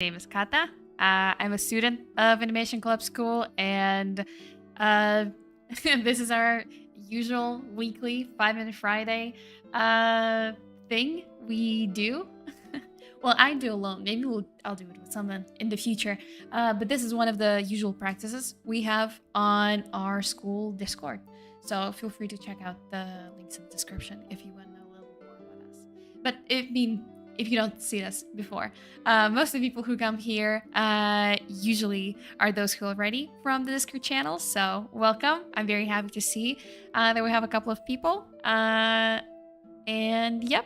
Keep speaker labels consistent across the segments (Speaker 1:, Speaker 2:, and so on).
Speaker 1: Name is Kata. I'm a student of Animation Club School, and uh, this is our usual weekly 5-minute Friday thing we do. Well, I do alone. Maybe I'll do it with someone in the future. But this is one of the usual practices we have on our school Discord. So feel free to check out the links in the description if you want to know a little bit more about us. But if you don't see us before, most of the people who come here usually are those who are already from the Discord channel. So welcome. I'm very happy to see that we have a couple of people. And yep.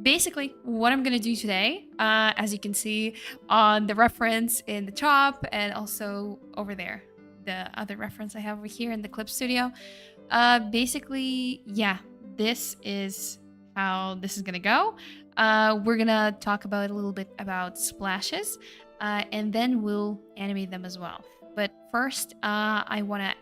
Speaker 1: Basically, what I'm going to do today, as you can see on the reference in the top and also over there, the other reference I have over here in the Clip Studio. Basically, yeah, this is how this is going to go. We're going to talk about a little bit about splashes, and then we'll animate them as well. But first, I want to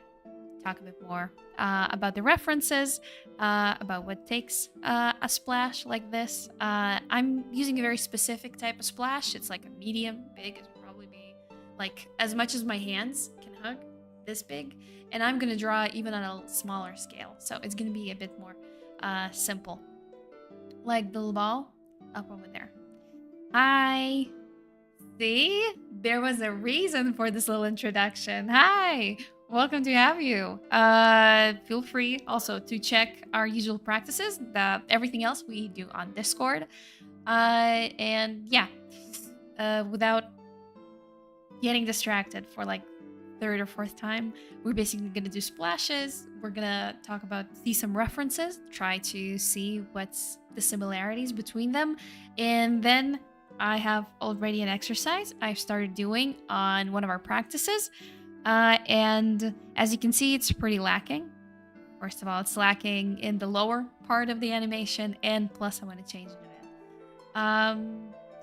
Speaker 1: talk a bit more about the references, about what takes a splash like this. I'm using a very specific type of splash. It's like a medium, big. It would probably be like as much as my hands can hug, this big. And I'm going to draw even on a smaller scale. So it's going to be a bit more simple. Like the little ball up over there. Hi. See? There was a reason for this little introduction. Hi. Welcome to have you. Feel free also to check our usual practices, everything else we do on Discord. And yeah, without getting distracted for like third or fourth time, we're basically gonna do splashes. We're gonna see some references, try to see what's the similarities between them, and then I have already an exercise I've started doing on one of our practices. And as you can see, it's pretty lacking. First of all, it's lacking in the lower part of the animation, and plus I want to change it a bit.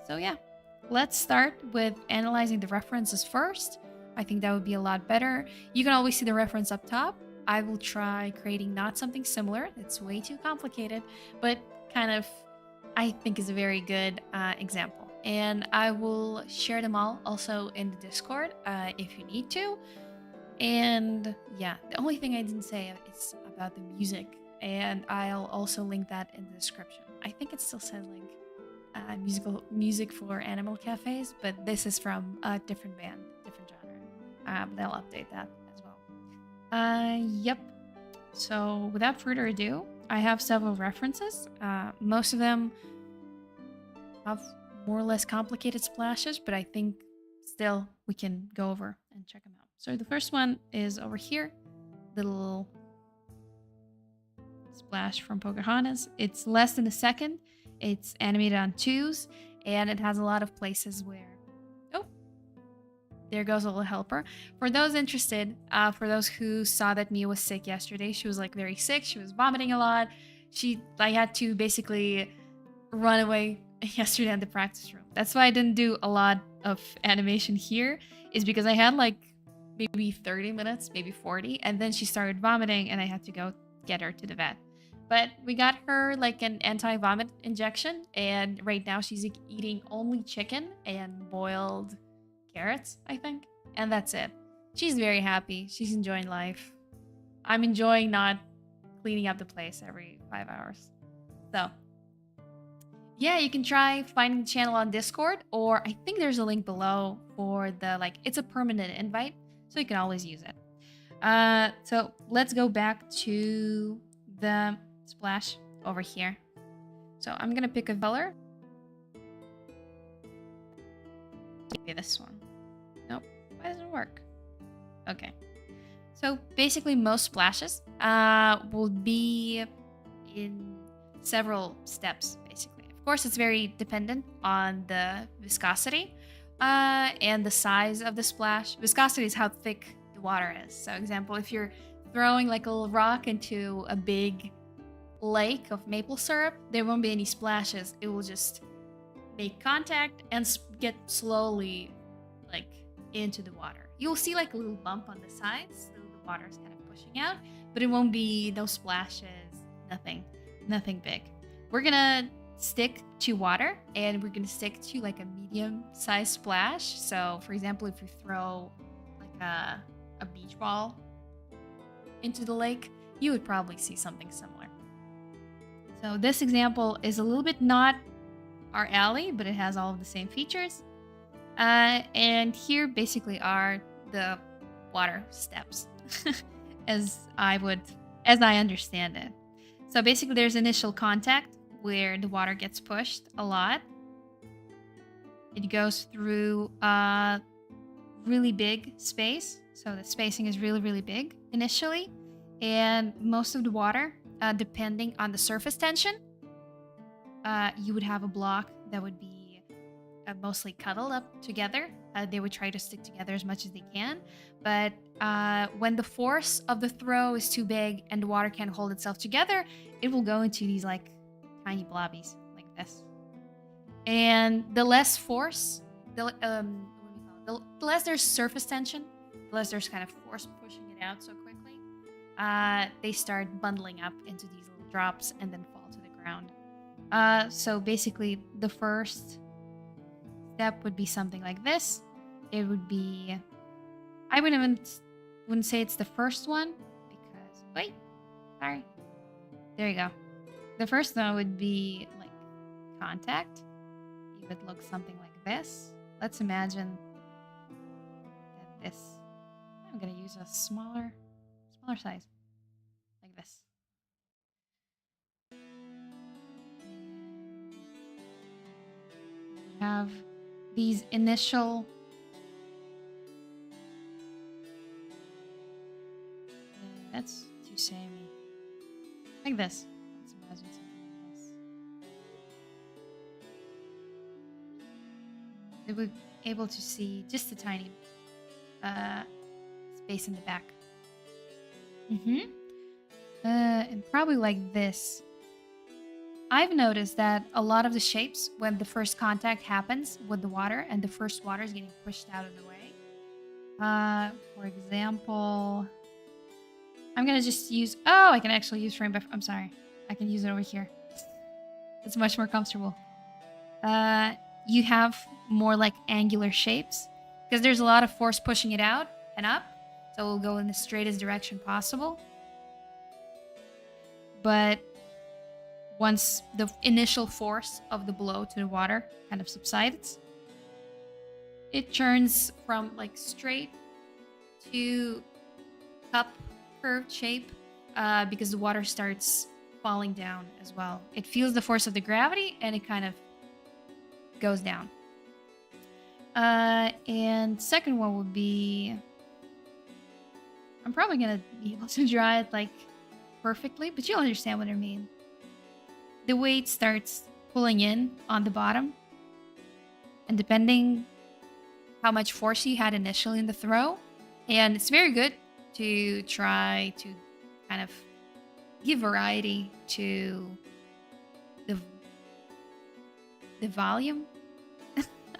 Speaker 1: So yeah, let's start with analyzing the references first. I think that would be a lot better. You can always see the reference up top. I will try creating not something similar. It's way too complicated, but kind of, I think is a very good example. And I will share them all also in the Discord if you need to. And yeah, the only thing I didn't say is about the music, and I'll also link that in the description. I think it still said like music for animal cafes, but this is from a different band, different genre. But I'll update that as well. Yep. So without further ado, I have several references. Most of them have more or less complicated splashes, but I think still we can go over and check them out. So the first one is over here, the little splash from Pocahontas. It's less than a second. It's animated on 2s, and it has a lot of places where, oh, there goes a little helper. For those interested, for those who saw that Mia was sick yesterday, she was like very sick. She was vomiting a lot. I had to basically run away yesterday in the practice room. That's why I didn't do a lot of animation here, is because I had like maybe 30 minutes, maybe 40, and then she started vomiting and I had to go get her to the vet. But we got her like an anti-vomit injection, and right now she's eating only chicken and boiled carrots, I think, and that's it. She's very happy. She's enjoying life. I'm enjoying not cleaning up the place every 5 hours. So yeah, you can try finding the channel on Discord, or I think there's a link below for it's a permanent invite, so you can always use it. So let's go back to the splash over here. So I'm gonna pick a color. Maybe this one. Nope, why doesn't it work? Okay. So basically most splashes will be in several steps, basically. Of course, it's very dependent on the viscosity and the size of the splash. Viscosity is how thick the water is. So example, if you're throwing like a little rock into a big lake of maple syrup, there won't be any splashes. It will just make contact and get slowly like into the water. You'll see like a little bump on the sides, so the water is kind of pushing out, but it won't be no splashes, nothing big. We're gonna stick to water, and we're gonna stick to like a medium-sized splash. So, for example, if you throw like a beach ball into the lake, you would probably see something similar. So this example is a little bit not our alley, but it has all of the same features. And here basically are the water steps, as I understand it. So basically there's initial contact where the water gets pushed a lot. It goes through a really big space. So the spacing is really, really big initially. And most of the water, depending on the surface tension, you would have a block that would be mostly cuddled up together. They would try to stick together as much as they can. But when the force of the throw is too big and the water can't hold itself together, it will go into these like tiny blobbies like this. And the less force, the less there's surface tension, the less there's kind of force pushing it out so quickly, they start bundling up into these little drops and then fall to the ground. So basically the first step would be something like this. It would be, I wouldn't say it's the first one because, wait, sorry. There you go. The first one would be like contact. It would look something like this. Let's imagine that this, I'm gonna use a smaller size, like this. We have these initial that's too samey. Like this. Let's imagine something like this. It would be able to see just a tiny space in the back. And probably like this. I've noticed that a lot of the shapes, when the first contact happens with the water and the first water is getting pushed out of the way. For example, I'm gonna just use, oh, I can actually use frame by, I'm sorry. I can use it over here. It's much more comfortable. You have more like angular shapes because there's a lot of force pushing it out and up. So we'll go in the straightest direction possible. But once the initial force of the blow to the water kind of subsides, it turns from like straight to cup curved shape because the water starts falling down as well. It feels the force of the gravity and it kind of goes down. And second one would be, I'm probably gonna be able to draw it like perfectly, but you'll understand what I mean. The weight starts pulling in on the bottom, and depending how much force you had initially in the throw, and it's very good to try to kind of give variety to the volume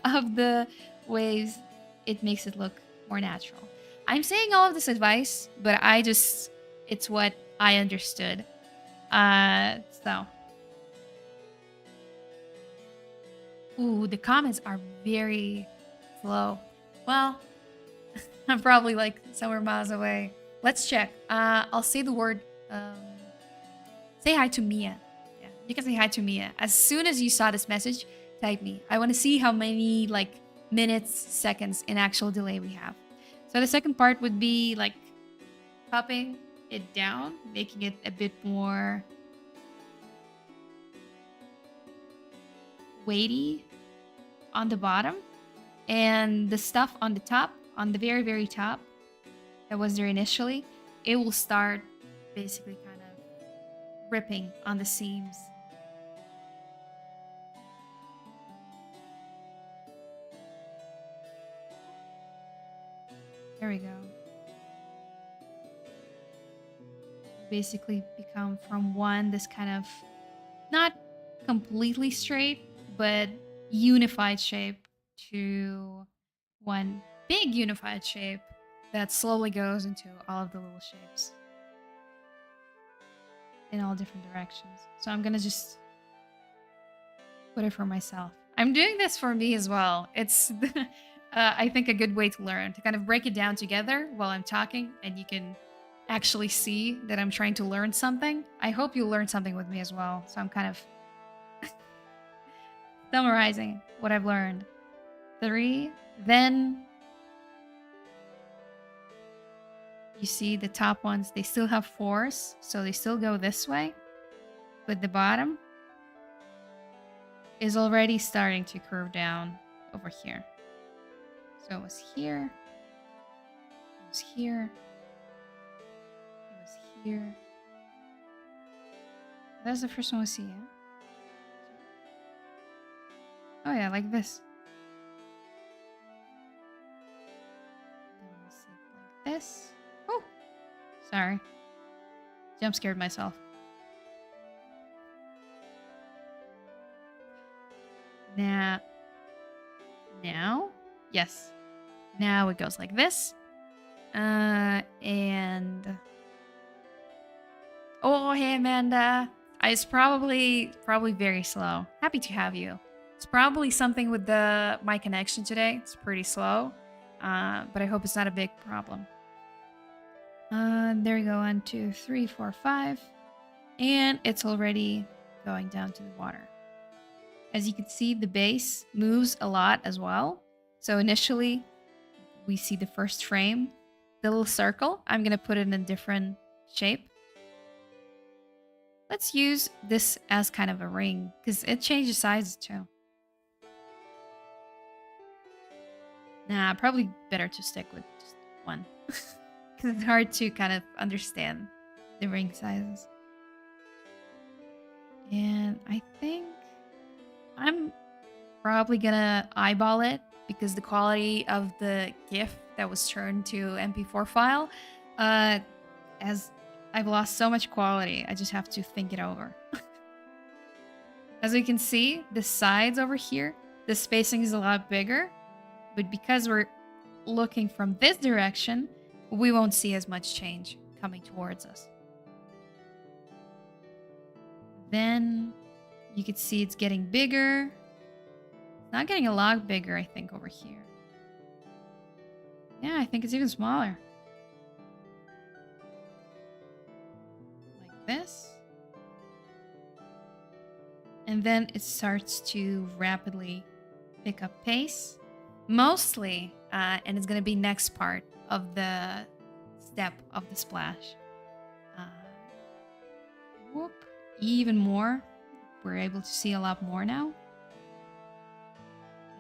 Speaker 1: of the waves. It makes it look more natural. I'm saying all of this advice, but it's what I understood. So. Ooh, the comments are very slow. Well, I'm probably like somewhere miles away. Let's check. I'll say the word, say hi to Mia. Yeah, you can say hi to Mia. As soon as you saw this message, type me. I want to see how many like minutes, seconds in actual delay we have. So the second part would be like cupping it down, making it a bit more weighty on the bottom, and the stuff on the top, on the very, very top that was there initially, it will start basically kind of ripping on the seams. There we go. Basically become from one, this kind of not completely straight, but unified shape, to one big unified shape that slowly goes into all of the little shapes in all different directions. So I'm gonna just put it for myself. I'm doing this for me as well. It's, I think, a good way to learn, to kind of break it down together while I'm talking, and you can actually see that I'm trying to learn something. I hope you learn something with me as well. So I'm kind of summarizing what I've learned. 3, then you see the top ones, they still have force, so they still go this way, but the bottom is already starting to curve down over here. So it was here, it was here, it was here. That's the first one we see, yeah? Oh yeah, like this. Then we see it like this. Oh, sorry. Jump scared myself. Now, yes. Now it goes like this. And oh, hey Amanda. It's probably very slow. Happy to have you. It's probably something with my connection today. It's pretty slow, but I hope it's not a big problem. There you go. 1, 2, 3, 4, 5, and it's already going down to the water. As you can see, the base moves a lot as well. So initially, we see the first frame, the little circle. I'm gonna put it in a different shape. Let's use this as kind of a ring, because it changes sizes too. Nah, probably better to stick with just one. Because it's hard to kind of understand the ring sizes. And I think I'm probably gonna eyeball it, because the quality of the GIF that was turned to MP4 file, as I've lost so much quality, I just have to think it over. As we can see, the sides over here, the spacing is a lot bigger, but because we're looking from this direction, we won't see as much change coming towards us. Then you can see it's getting bigger. It's not getting a lot bigger, I think, over here. Yeah, I think it's even smaller. Like this. And then it starts to rapidly pick up pace. Mostly, and it's going to be next part of the step of the splash. Whoop. Even more. We're able to see a lot more now.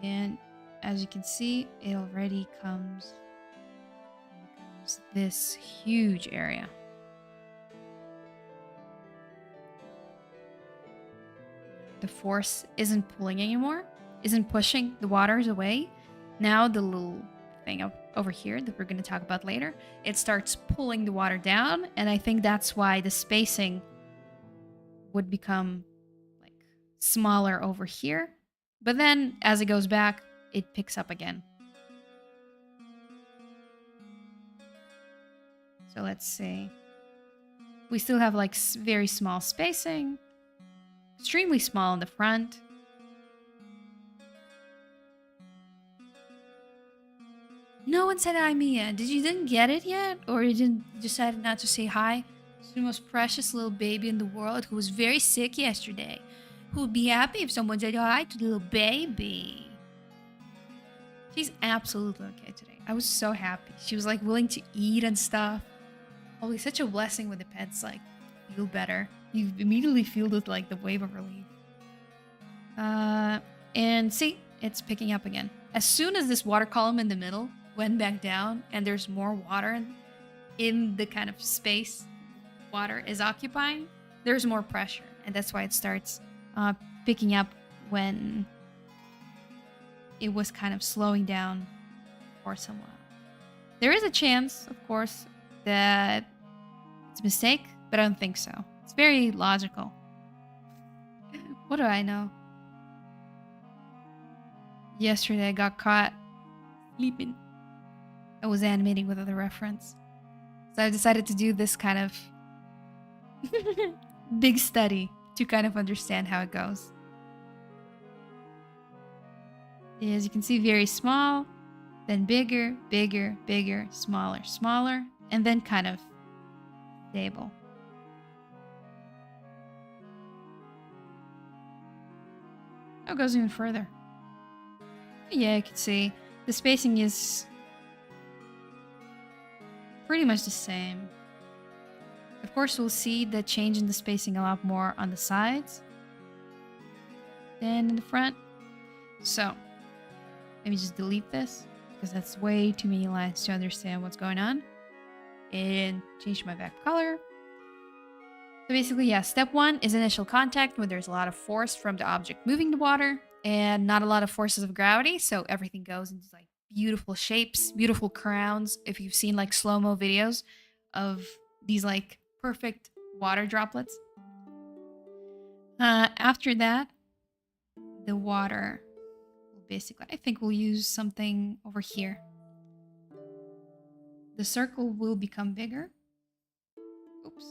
Speaker 1: And as you can see, it already becomes this huge area. The force isn't pulling anymore, isn't pushing the waters away. Now the little thing over here that we're going to talk about later, it starts pulling the water down, and I think that's why the spacing would become like smaller over here. But then as it goes back, it picks up again. So let's see. We still have like very small spacing, extremely small in the front. No one said hi, Mia. Did you didn't get it yet? Or you didn't decide not to say hi? She's the most precious little baby in the world who was very sick yesterday. Who would be happy if someone said hi to the little baby? She's absolutely okay today. I was so happy. She was like willing to eat and stuff. Holy, such a blessing when the pets like feel better. You immediately feel this like the wave of relief. And see, it's picking up again. As soon as this water column in the middle went back down and there's more water in the kind of space water is occupying, there's more pressure. And that's why it starts picking up when it was kind of slowing down for some while. There is a chance, of course, that it's a mistake, but I don't think so. It's very logical. What do I know? Yesterday I got caught sleeping. I was animating with other reference. So I decided to do this kind of big study to kind of understand how it goes. As you can see, very small, then bigger, bigger, bigger, smaller, smaller, and then kind of stable. Oh, it goes even further. Yeah, you can see the spacing is pretty much the same. Of course, we'll see the change in the spacing a lot more on the sides than in the front. So, let me just delete this because that's way too many lines to understand what's going on. And change my back color. So basically, yeah, step 1 is initial contact, where there's a lot of force from the object moving the water and not a lot of forces of gravity. So everything goes into like beautiful shapes, beautiful crowns. If you've seen like slow-mo videos of these like perfect water droplets. After that, the water will basically, I think we'll use something over here. The circle will become bigger. Oops.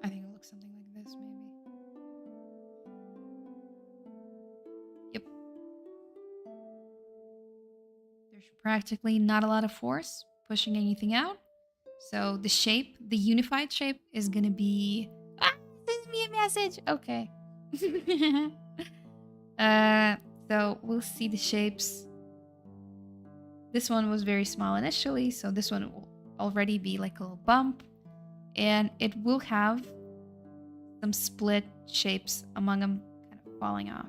Speaker 1: I think it'll look something like this, maybe. Yep. There's practically not a lot of force pushing anything out. So the shape, the unified shape, is gonna be... Ah, send me a message! Okay. So we'll see the shapes. This one was very small initially, so this one will already be like a little bump. And it will have some split shapes among them kind of falling off.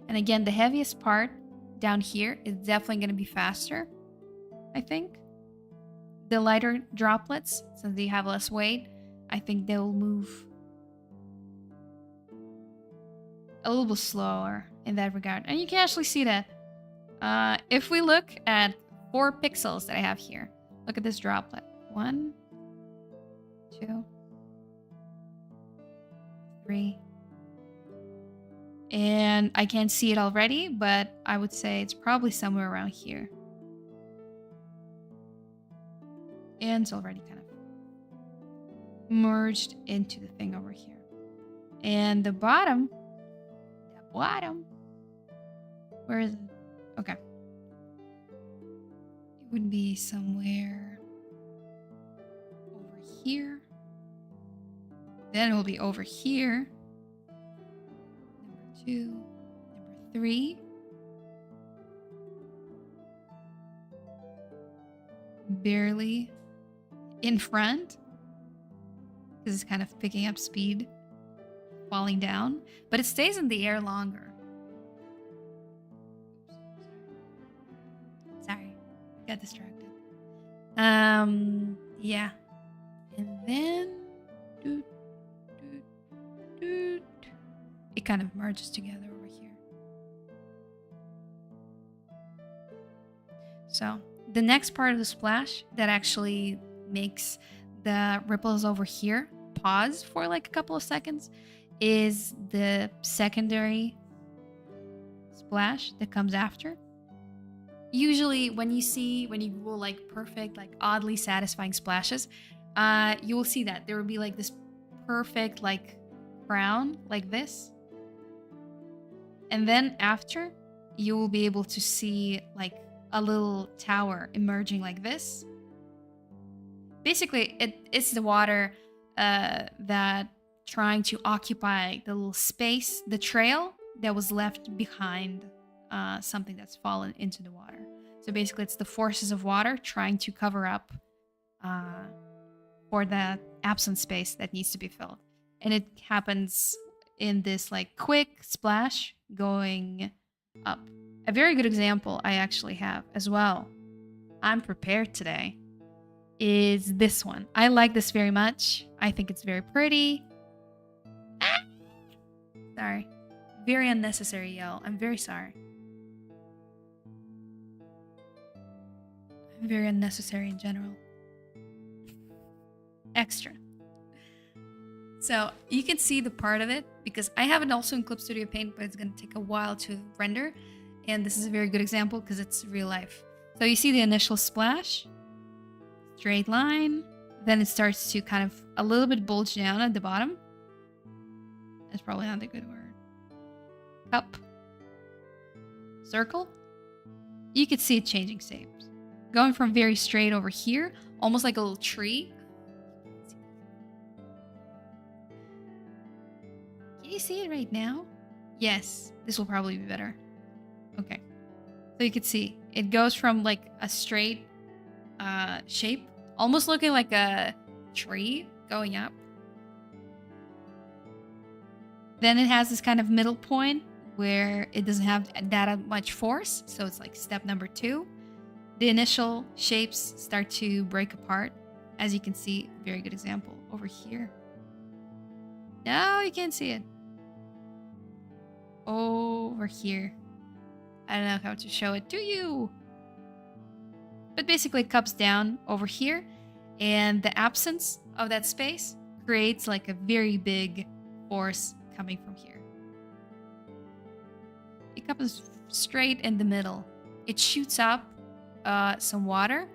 Speaker 1: And again, the heaviest part down here is definitely going to be faster, I think. The lighter droplets, since they have less weight, I think they'll move a little bit slower in that regard. And you can actually see that. If we look at 4 pixels that I have here, look at this droplet. 1, 2, 3. And I can't see it already, but I would say it's probably somewhere around here. And it's already kind of merged into the thing over here. And the bottom, where is it? Okay. It would be somewhere over here. Then it will be over here. Number 2, number 3. Barely in front, because it's kind of picking up speed, falling down, but it stays in the air longer. Sorry, got distracted. Yeah, and then it kind of merges together over here. So the next part of the splash that actually makes the ripples over here pause for like a couple of seconds is the secondary splash that comes after. Usually when you Google like perfect, like oddly satisfying splashes, you will see that there will be like this perfect like crown like this. And then after, you will be able to see like a little tower emerging like this. Basically, it's the water that trying to occupy the little space, the trail that was left behind something that's fallen into the water. So basically, it's the forces of water trying to cover up for that absent space that needs to be filled. And it happens in this like quick splash going up. A very good example I actually have as well. I'm prepared today. Is this one. I like this very much. I think it's very pretty. Ah! Sorry. Very unnecessary yell. I'm very sorry. I'm very unnecessary in general. Extra. So you can see the part of it because I have it also in Clip Studio Paint, but it's going to take a while to render. And this is a very good example because it's real life. So you see the initial splash, straight line, Then it starts to kind of a little bit bulge down at the bottom. That's probably not a good word. Cup. Circle. You could see it changing shapes. Going from very straight over here, almost like a little tree. Can you see it right now? Yes, this will probably be better. Okay. So you can see it goes from like a straight shape, almost looking like a tree going up. Then it has this kind of middle point where it doesn't have that much force. So it's like step number 2. The initial shapes start to break apart. As you can see, very good example over here. No, you can't see it. Over here. I don't know how to show it to you. But basically it cups down over here, and the absence of that space creates like a very big force coming from here. It comes straight in the middle. It shoots up some water,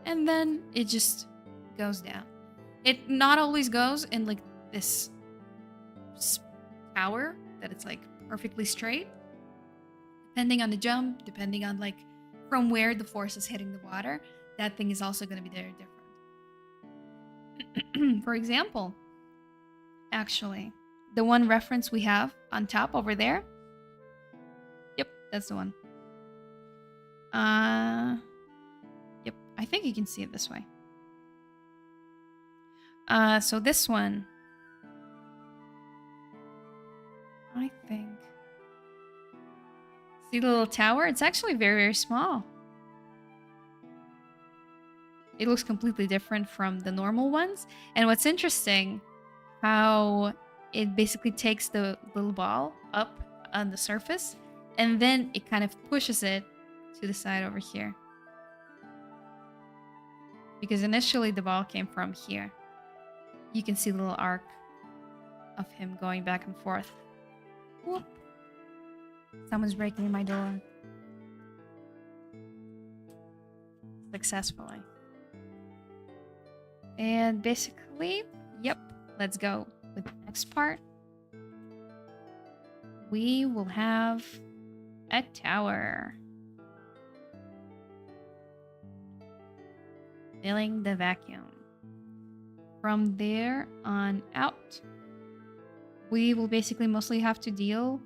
Speaker 1: and then it just goes down. It not always goes in like this tower that it's like perfectly straight. Depending on the jump, depending on like from where the force is hitting the water, that thing is also going to be very different. For example, actually, the one reference we have on top over there. Yep, that's the one. Yep, I think you can see it this way. So this one, I think. See the little tower? It's actually very, very small. It looks completely different from the normal ones. And what's interesting, how it basically takes the little ball up on the surface, and then it kind of pushes it to the side over here. Because initially the ball came from here. You can see the little arc of him going back and forth. Whoop. Someone's breaking in my door. Successfully. And basically, yep, let's go with the next part. We will have a tower. Filling the vacuum. From there on out, we will basically mostly have to deal...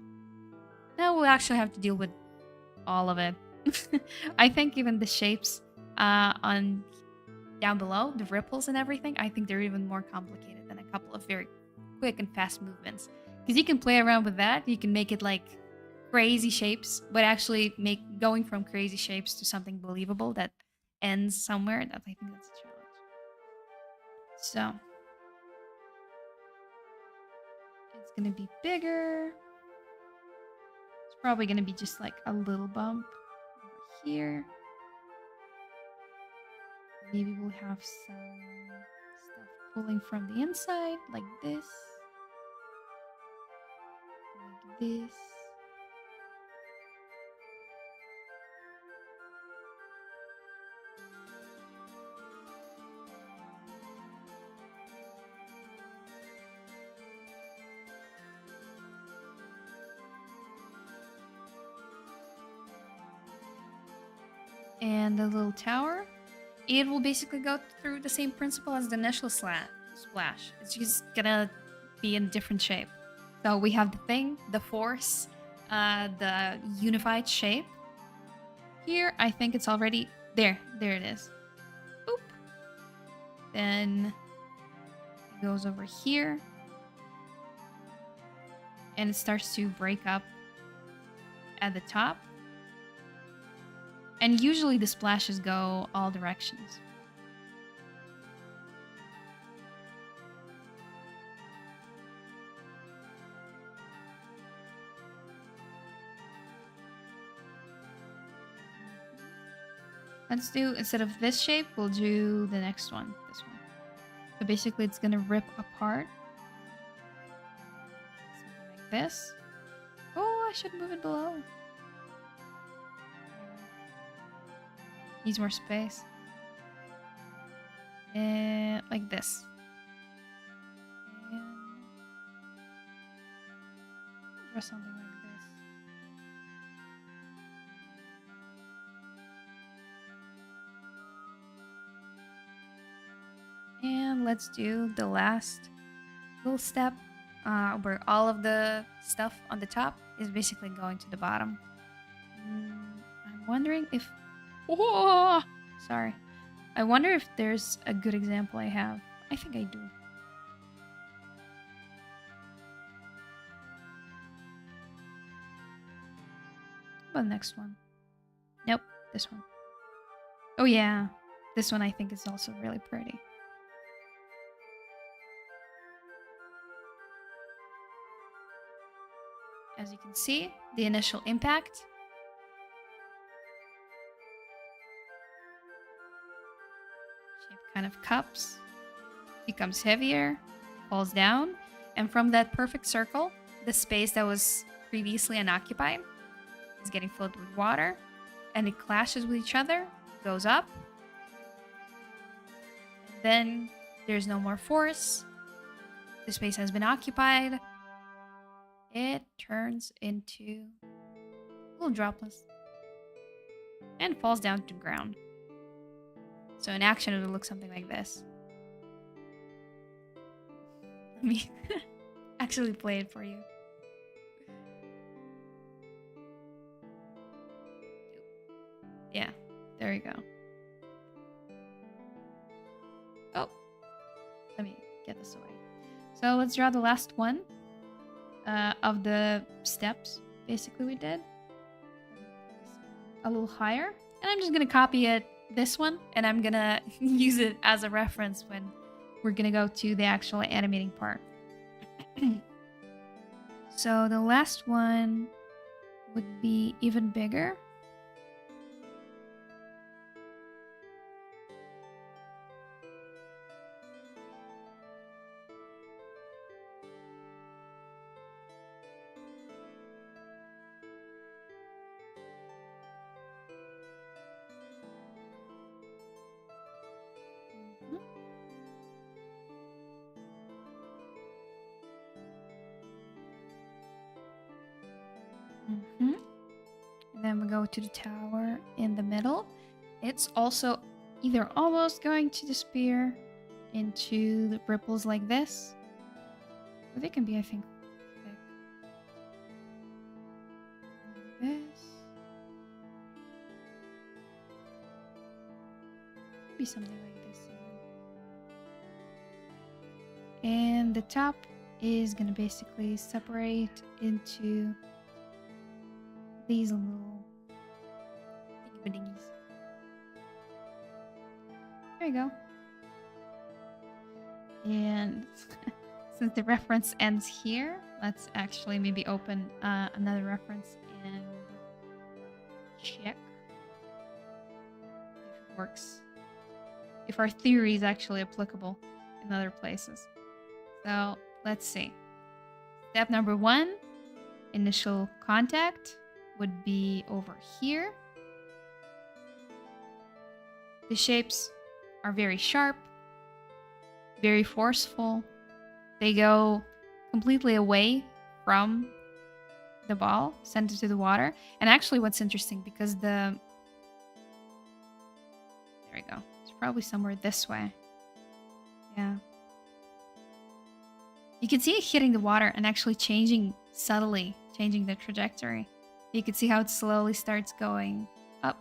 Speaker 1: No, we'll actually have to deal with all of it. I think even the shapes on down below, the ripples and everything, I think they're even more complicated than a couple of very quick and fast movements. Because you can play around with that. You can make it like crazy shapes, but actually make going from crazy shapes to something believable that ends somewhere. I think that's a challenge. So it's gonna be bigger. It's probably gonna be just like a little bump over here. Maybe we'll have some stuff pulling from the inside, like this. Like this. And the little tower, it will basically go through the same principle as the initial splash. It's just gonna be in a different shape. So we have the thing, the force, the unified shape. Here, I think it's already there. There it is. Boop. Then it goes over here. And it starts to break up at the top. And usually the splashes go all directions. Let's do, instead of this shape, we'll do the next one, this one. So basically it's gonna rip apart. Something like this. Oh, I should move it below. Needs more space. like this. And draw something like this. And let's do the last little step where all of the stuff on the top is basically going to the bottom. I'm wondering if... Oh, sorry. I wonder if there's a good example I have. I think I do. What about the next one? Nope, this one. Oh yeah, this one I think is also really pretty. As you can see, the initial impact. Shape kind of cups, becomes heavier, falls down, and from that perfect circle, the space that was previously unoccupied is getting filled with water, and it clashes with each other, goes up. Then there's no more force. The space has been occupied. It turns into little droplets and falls down to the ground. So in action, it would look something like this. Let me actually play it for you. Yeah, there you go. Oh, let me get this away. So let's draw the last one of the steps, basically we did. A little higher. And I'm just going to copy it, this one, and I'm going to use it as a reference when we're going to go to the actual animating part. So the last one would be even bigger. And then we go to the tower in the middle. It's also either almost going to disappear into the ripples like this, or they can be, I think, thick. Like this. Maybe something like this even. And the top is gonna basically separate into these little thingy-dingies. There you go. And since the reference ends here, let's actually maybe open another reference and check if it works. If our theory is actually applicable in other places. So let's see. Step number 1, initial contact would be over here. The shapes are very sharp, very forceful. They go completely away from the ball, sent it to the water. And actually what's interesting, because there we go. It's probably somewhere this way. Yeah. You can see it hitting the water and actually subtly changing the trajectory. You can see how it slowly starts going up.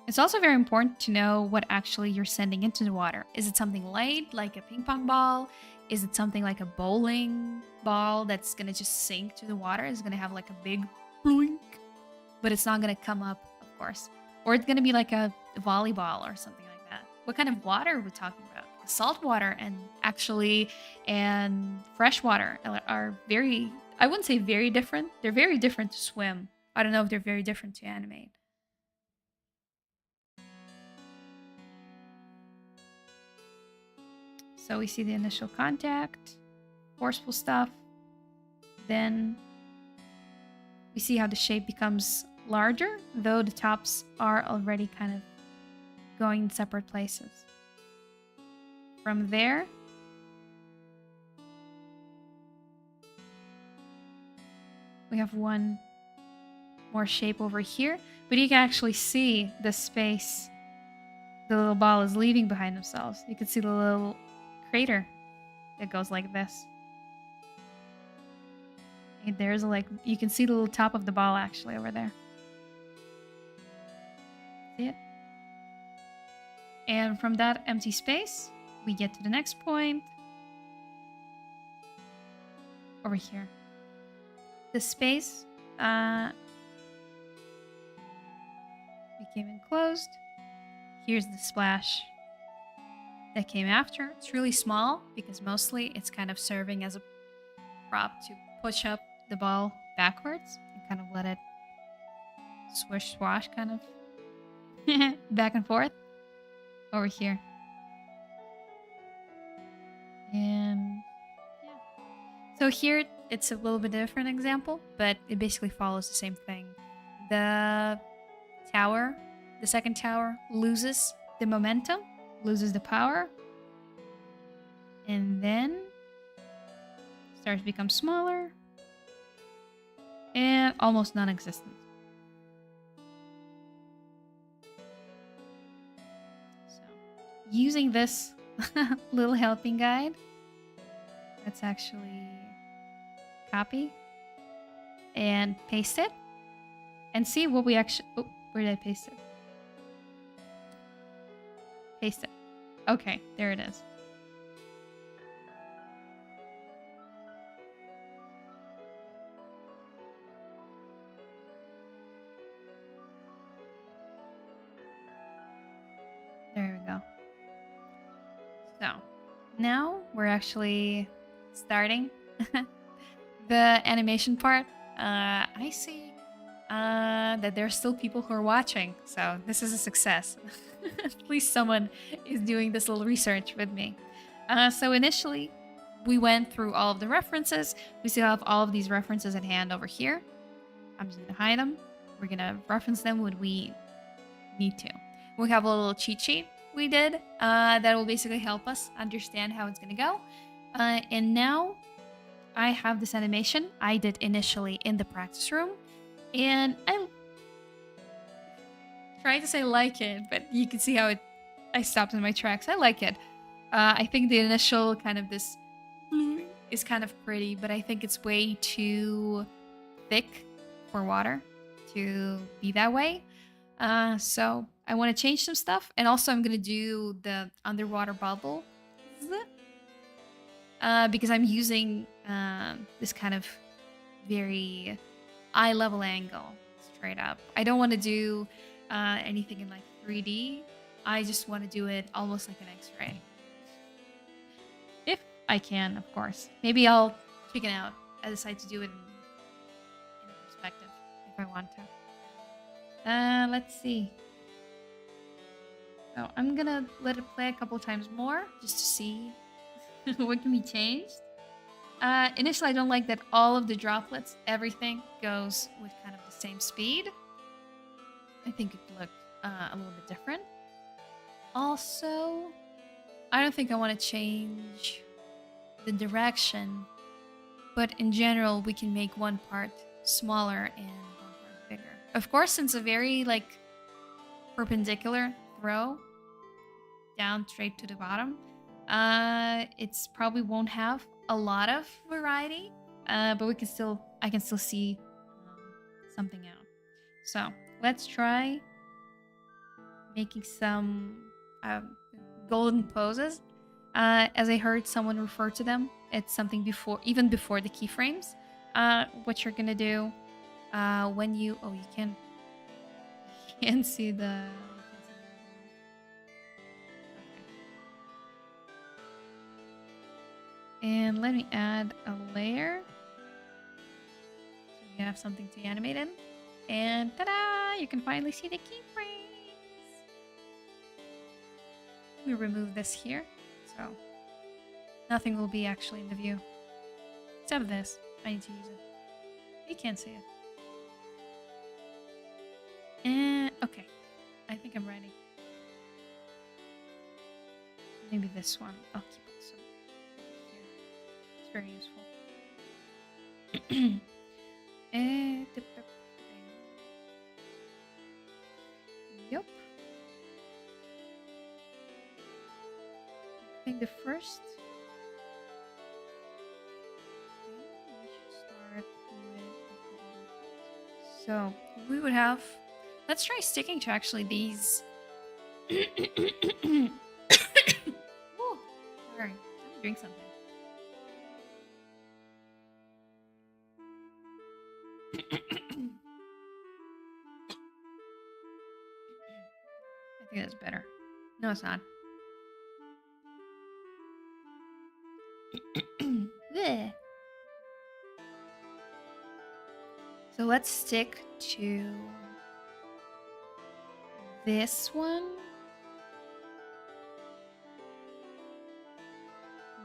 Speaker 1: It's also very important to know what actually you're sending into the water. Is it something light, like a ping pong ball? Is it something like a bowling ball that's gonna just sink to the water? It's gonna have like a big bloink, but it's not gonna come up, of course. Or it's gonna be like a volleyball or something like that. What kind of water are we talking about? Salt water and fresh water are very, I wouldn't say very different. They're very different to swim. I don't know if they're very different to animate. So we see the initial contact, forceful stuff. Then we see how the shape becomes larger, though the tops are already kind of going in separate places. From there, we have one more shape over here, but you can actually see the space the little ball is leaving behind themselves. You can see the little crater that goes like this. And there's like, you can see the little top of the ball actually over there. See it? And from that empty space, we get to the next point. Over here. The space became enclosed. Here's the splash that came after. It's really small because mostly it's kind of serving as a prop to push up the ball backwards and kind of let it swish swash kind of back and forth over here. And yeah. So here it's a little bit different example, but it basically follows the same thing. The tower, the second tower, loses the momentum, loses the power, and then starts to become smaller and almost non-existent. So, using this little helping guide, let's actually copy and paste it and see what we actually... Oh, where did I paste it? Paste it. Okay, there it is. There we go. So, now we're actually starting the animation part. I see that there are still people who are watching, so this is a success. At least someone is doing this little research with me. So initially, we went through all of the references. We still have all of these references at hand over here. I'm just gonna hide them. We're gonna reference them when we need to. We have a little cheat sheet we did that will basically help us understand how it's gonna go. And now I have this animation I did initially in the practice room, and I tried to say like it, but you can see how I stopped in my tracks. I like it. I think the initial kind of this is kind of pretty, but I think it's way too thick for water to be that way. So I want to change some stuff, and also I'm gonna do the underwater bubble because I'm using this kind of very eye level angle straight up. I don't want to do anything in like 3D. I just want to do it almost like an X-ray. If I can, of course. Maybe I'll check it out. I decide to do it in perspective if I want to. Let's see. So I'm gonna let it play a couple times more just to see what can be changed. Initially, I don't like that all of the droplets, everything goes with kind of the same speed. I think it looked a little bit different. Also, I don't think I want to change the direction, but in general, we can make one part smaller and one part bigger. Of course, since a very like perpendicular throw down straight to the bottom, it's probably won't have a lot of variety, but I can still see something out. So let's try making some golden poses. As I heard someone refer to them, it's something even before the keyframes. What you're gonna do when you you can't see the. And let me add a layer so you have something to animate in. And ta-da! You can finally see the keyframes. We remove this here, so nothing will be actually in the view. Except this. I need to use it. You can't see it. And okay. I think I'm ready. Maybe this one. I'll keep it so here. It's very useful. Yep. I think the first thing we should start with. So we would have. Let's try sticking to actually these. Ooh, sorry, I'm doing something. I think that's better. No, it's not. So let's stick to this one.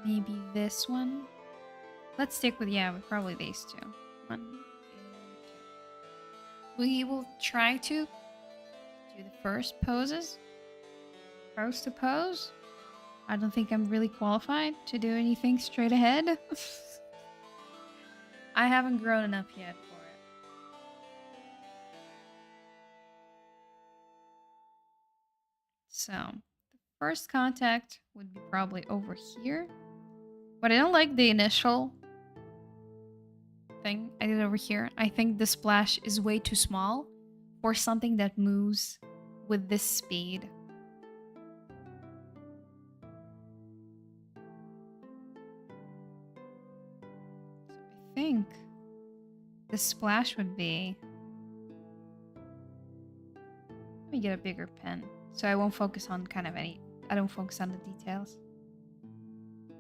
Speaker 1: Maybe this one. Let's stick with, yeah, with probably these two. 1 and 2. We will try to do the first poses. Pose to pose. I don't think I'm really qualified to do anything straight ahead. I haven't grown enough yet for it. So, the first contact would be probably over here. But I don't like the initial thing I did over here. I think the splash is way too small for something that moves with this speed. So I think the splash would be... Let me get a bigger pen so I won't focus on I don't focus on the details.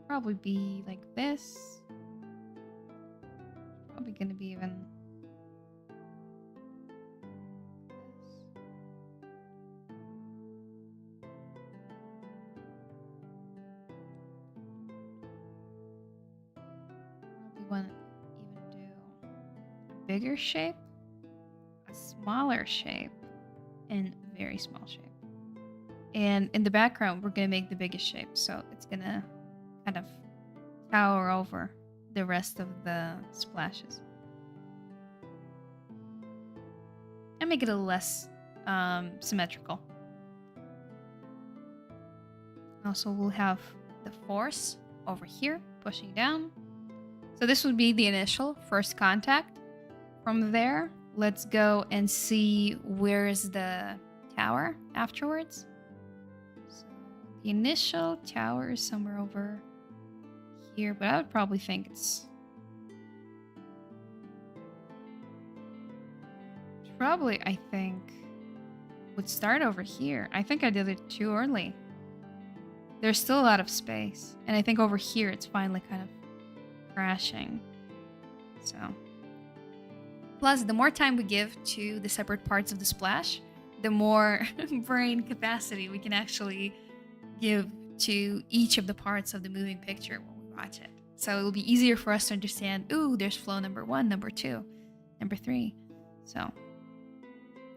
Speaker 1: Probably be like this. Probably gonna be even this. Probably want to even do a bigger shape, a smaller shape, and a very small shape. And in the background, we're gonna make the biggest shape, so it's gonna kind of tower over the rest of the splashes. And make it a little less symmetrical. Also, we'll have the force over here, pushing down. So this would be the initial first contact. From there, let's go and see where's the tower afterwards. So the initial tower is somewhere over here, but I would probably think it's probably, I think, would start over here. I think I did it too early. There's still a lot of space, and I think over here it's finally kind of crashing. So, plus the more time we give to the separate parts of the splash, the more brain capacity we can actually give to each of the parts of the moving picture when we watch it. So it will be easier for us to understand, ooh, there's flow number 1, number 2, number 3. So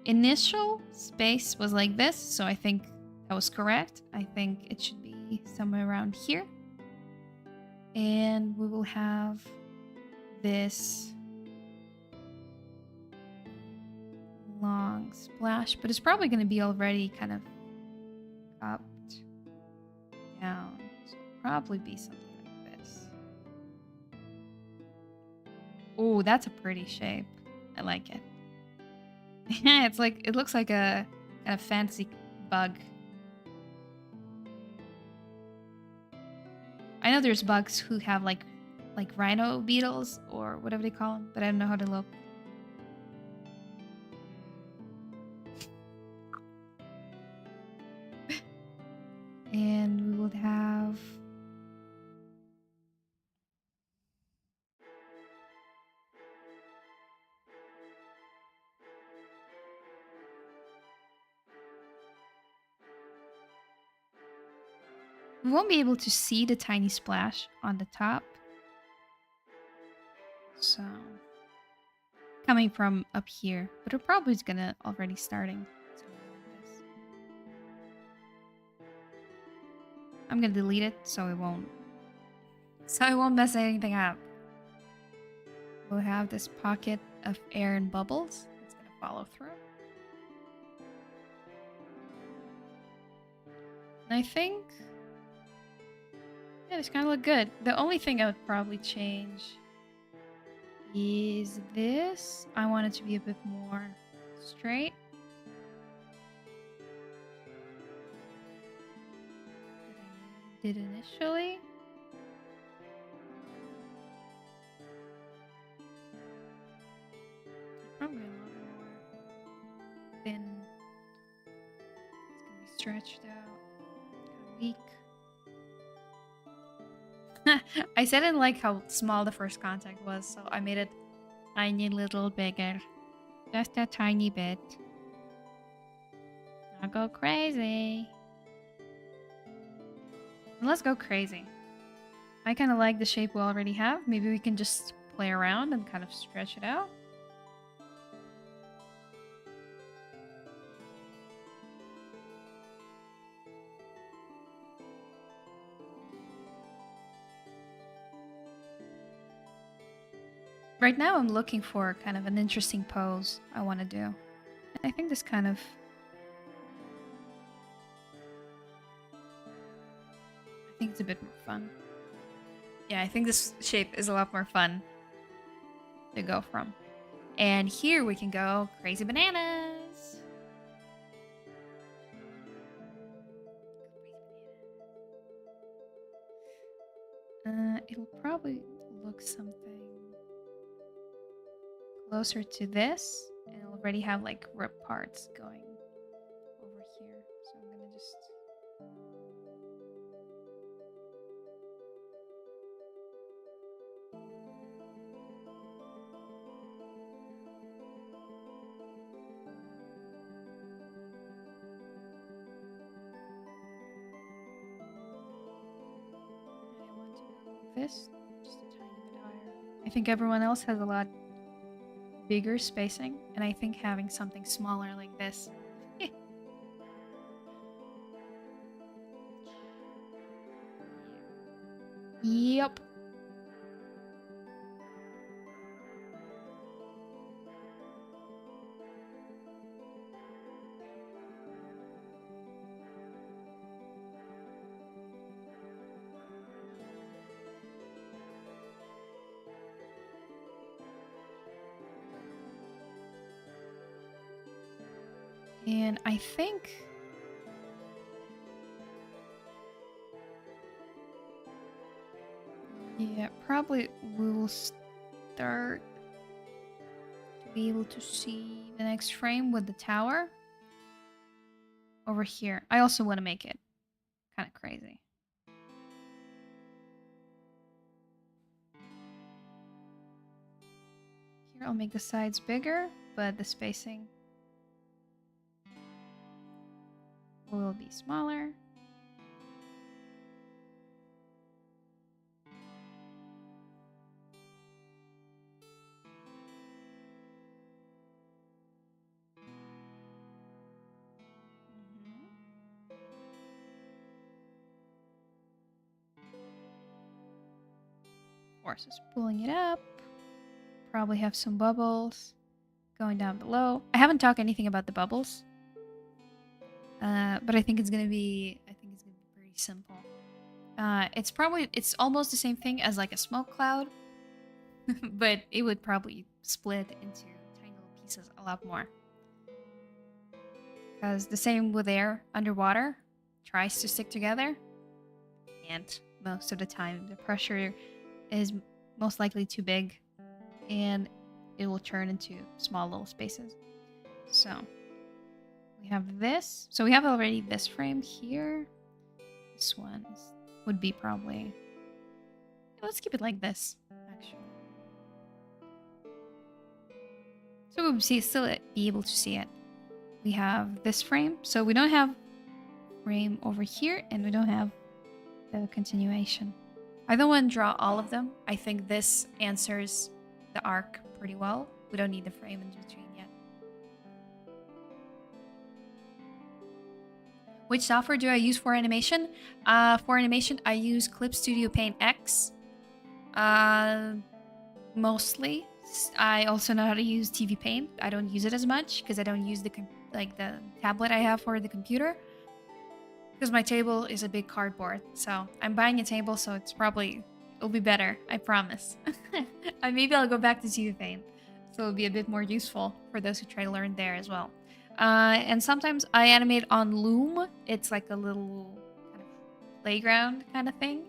Speaker 1: initial space was like this, so I think that was correct. I think it should be somewhere around here. And we will have this long splash, but it's probably going to be already kind of up, down. So it'll probably be something like this. Oh, that's a pretty shape. I like it. It's like, it looks like a kind of fancy bug. I know there's bugs who have like rhino beetles or whatever they call them, but I don't know how they look. And we would have we won't be able to see the tiny splash on the top. So coming from up here, but it probably is gonna already starting somewhere like this. I'm gonna delete it so it won't mess anything up. We'll have this pocket of air and bubbles. It's gonna follow through. And I think, yeah, this kind of look good. The only thing I would probably change is this. I want it to be a bit more straight. Did initially. Probably a lot more thin. It's gonna be stretched out, kind of weak. I said I didn't like how small the first contact was, so I made it tiny little bigger. Just a tiny bit. I'll go crazy. Let's go crazy. I kind of like the shape we already have. Maybe we can just play around and kind of stretch it out. Right now I'm looking for kind of an interesting pose I want to do. And I think this kind of... I think it's a bit more fun. Yeah, I think this shape is a lot more fun to go from. And here we can go crazy bananas. It'll probably look something closer to this, and it'll already have like rib parts going over here. So I'm gonna just... this just a tiny bit higher. I think everyone else has a lot bigger spacing, and I think having something smaller like this. Yep. And I think yeah, probably we will start to be able to see the next frame with the tower over here. I also want to make it kind of crazy. Here I'll make the sides bigger, but the spacing will be smaller. Of course, just pulling it up. Probably have some bubbles going down below. I haven't talked anything about the bubbles. But I think it's gonna be pretty simple. It's almost the same thing as like a smoke cloud, but it would probably split into tiny little pieces a lot more. Because the same with air underwater, tries to stick together, and most of the time the pressure is most likely too big, and it will turn into small little spaces. So we have this. So we have already this frame here. This one would be probably... Let's keep it like this, actually. So we'll still be able to see it. We have this frame. So we don't have frame over here, and we don't have the continuation. I don't want to draw all of them. I think this answers the arc pretty well. We don't need the frame in between yet. Which software do I use for animation? For animation, I use Clip Studio Paint X. Mostly. I also know how to use TV Paint. I don't use it as much because I don't use the tablet I have for the computer. Because my table is a big cardboard. So I'm buying a table, so it'll be better. I promise. Maybe I'll go back to TV Paint. So it'll be a bit more useful for those who try to learn there as well. And sometimes I animate on Loom. It's like a little kind of playground kind of thing.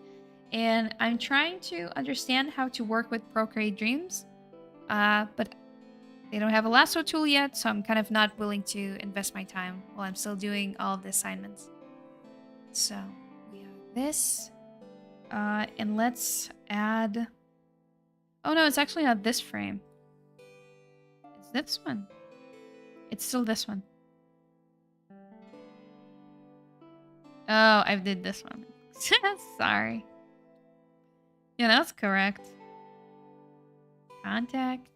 Speaker 1: And I'm trying to understand how to work with Procreate Dreams. But they don't have a lasso tool yet, so I'm kind of not willing to invest my time while I'm still doing all of the assignments. So we have this. And let's add... Oh no, it's actually not this frame. It's this one. It's still this one. Oh, I did this one. Sorry. Yeah, that's correct. Contact.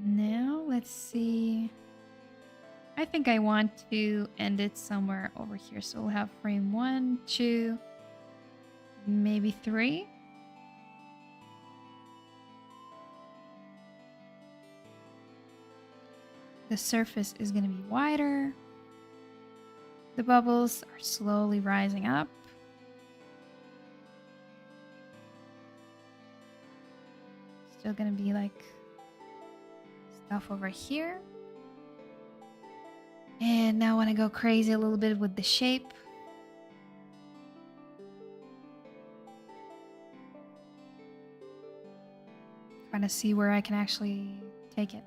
Speaker 1: Now, let's see. I think I want to end it somewhere over here. So we'll have frame 1, 2, maybe 3. The surface is going to be wider. The bubbles are slowly rising up. Still going to be like stuff over here. And now I want to go crazy a little bit with the shape. Trying to see where I can actually take it.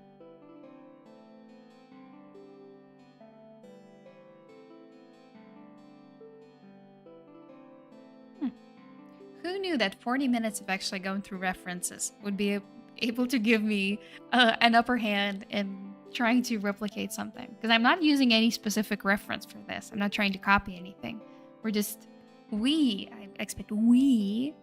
Speaker 1: Who knew that 40 minutes of actually going through references would be able to give me an upper hand in trying to replicate something? Because I'm not using any specific reference for this. I'm not trying to copy anything. I expect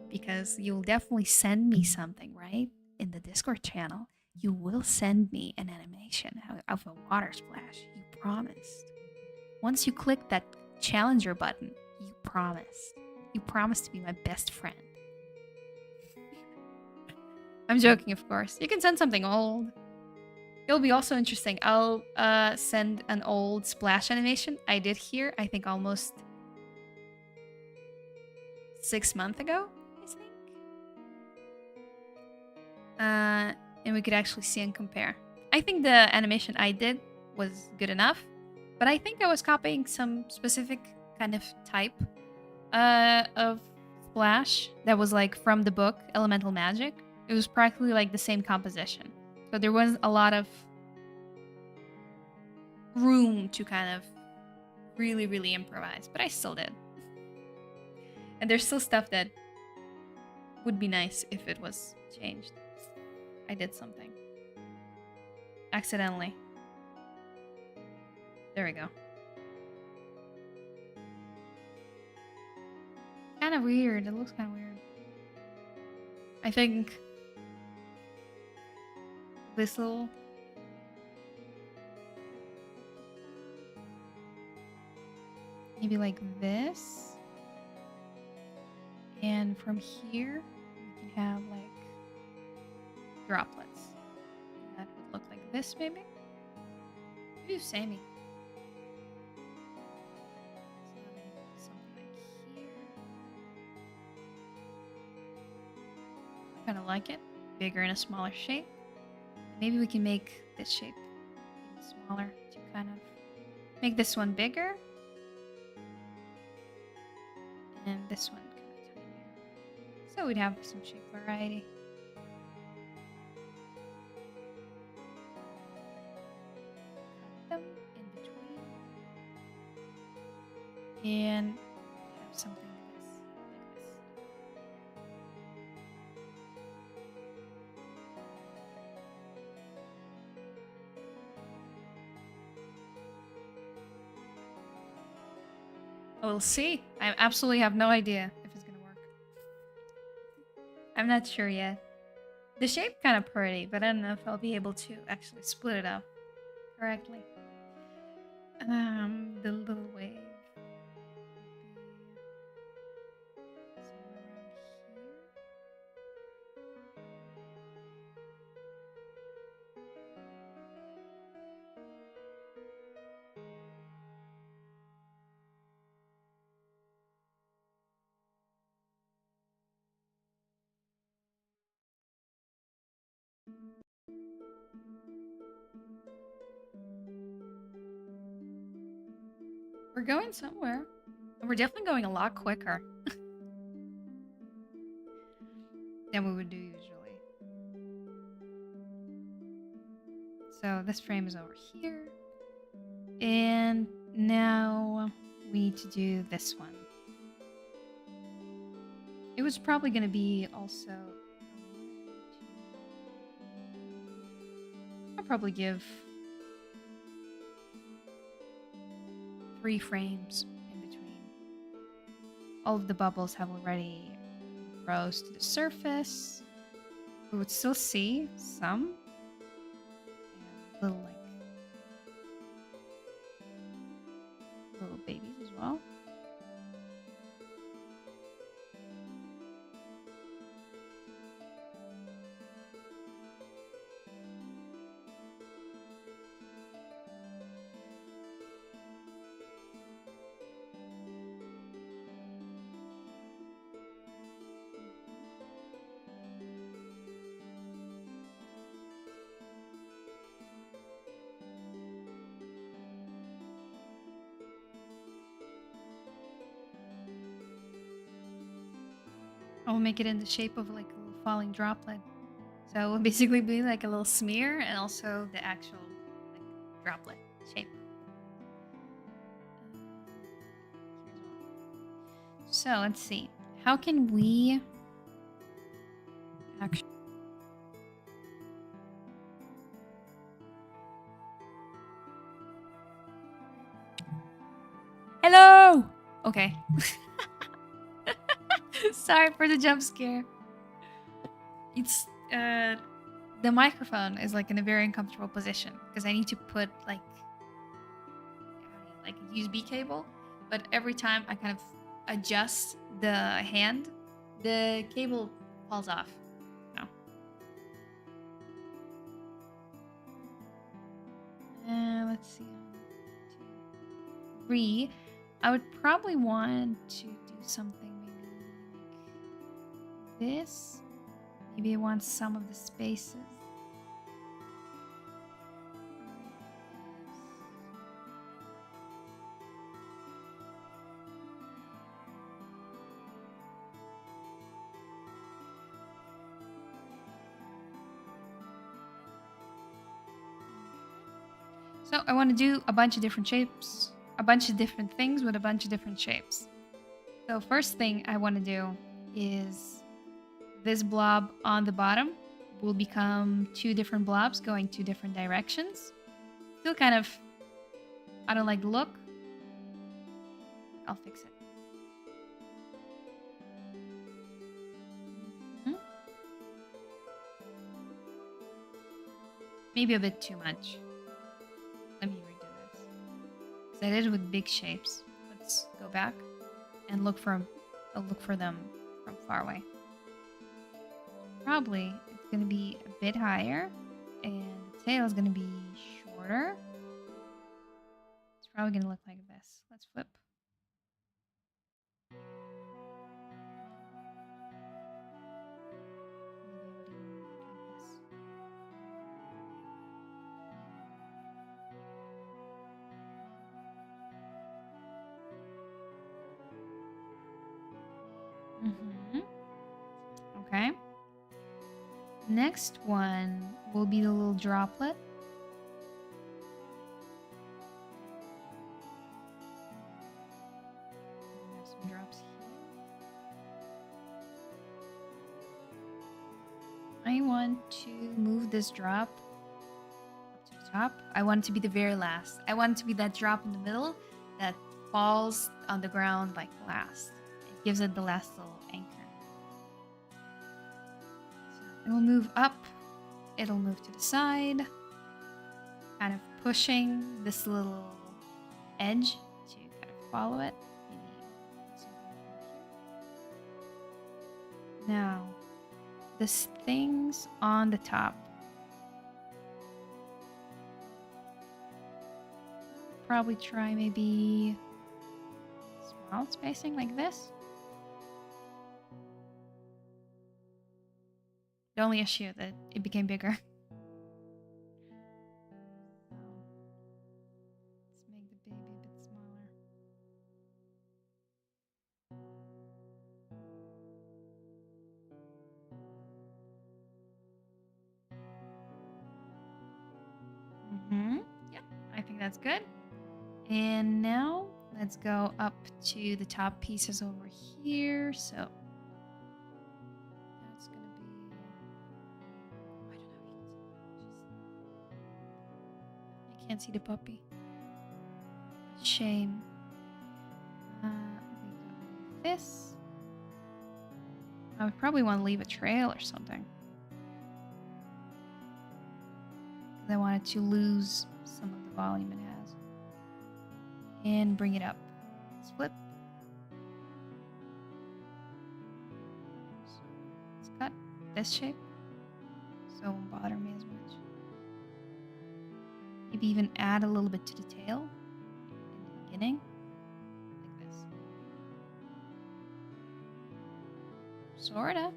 Speaker 1: because you'll definitely send me something, right? In the Discord channel, you will send me an animation of a water splash. You promised. Once you click that challenger button, you promised. You promised to be my best friend. I'm joking, of course. You can send something old. It'll be also interesting. I'll send an old splash animation I did here, I think almost 6 months ago, I think. And we could actually see and compare. I think the animation I did was good enough, but I think I was copying some specific kind of type of splash that was like from the book Elemental Magic. It was practically like the same composition. So there wasn't a lot of room to kind of really, really improvise, but I still did. And there's still stuff that would be nice if it was changed. I did something. Accidentally. There we go. Kind of weird. It looks kind of weird. I think this little... maybe like this. And from here, we can have like droplets. That would look like this, maybe? Maybe samey. Kind of like it. Bigger in a smaller shape. Maybe we can make this shape even smaller to kind of make this one bigger. And this one kind of tinier. So we'd have some shape variety. Cut them in between. And have something like this. We'll see. I absolutely have no idea if it's gonna work. I'm not sure yet. The shape kind of pretty, but I don't know if I'll be able to actually split it up correctly. The little wave. We're going somewhere. And we're definitely going a lot quicker than we would do usually. So this frame is over here. And now we need to do this one. It was probably going to be also... I'll probably give 3 frames in between. All of the bubbles have already rose to the surface. We would still see some. And little babies as well. I'll make it in the shape of like a little falling droplet. So it will basically be like a little smear and also the actual like droplet shape. So let's see. How can we actually... Hello! Okay. Sorry for the jump scare. It's the microphone is like in a very uncomfortable position because I need to put like a USB cable, but every time I kind of adjust the hand, the cable falls off. No. Let's see. 3. I would probably want to do something maybe like this. Maybe I want some of the spaces. So I want to do a bunch of different shapes, a bunch of different things with a bunch of different shapes. So first thing I want to do is this blob on the bottom will become 2 different blobs going 2 different directions. Still kind of, I don't like the look. I'll fix it. Maybe a bit too much. Let me redo this. Because I did it with big shapes. Let's go back and look for them from far away. Probably it's going to be a bit higher and the tail is going to be shorter. It's probably going to look like this. Let's flip. Okay. Next one will be the little droplet. There's some drops here. I want to move this drop up to the top. I want it to be the very last. I want it to be that drop in the middle that falls on the ground like last. It gives it the last little anchor. So It will move up. It'll move to the side. Kind of pushing this little edge to kind of follow it. Maybe something here. Now, this thing's on the top. Probably try maybe small spacing like this. The only issue that it became bigger. Let's make the baby a bit smaller. Yeah, I think that's good. And now let's go up to the top pieces over here. So that's gonna be, I don't know if you can see, I can't see the puppy. Shame. We go this. I would probably want to leave a trail or something. I wanted to lose some of the volume it has. And bring it up. Let's flip. Let's cut this shape so it won't bother me as much. Maybe even add a little bit to the tail in the beginning, like this. Sorta.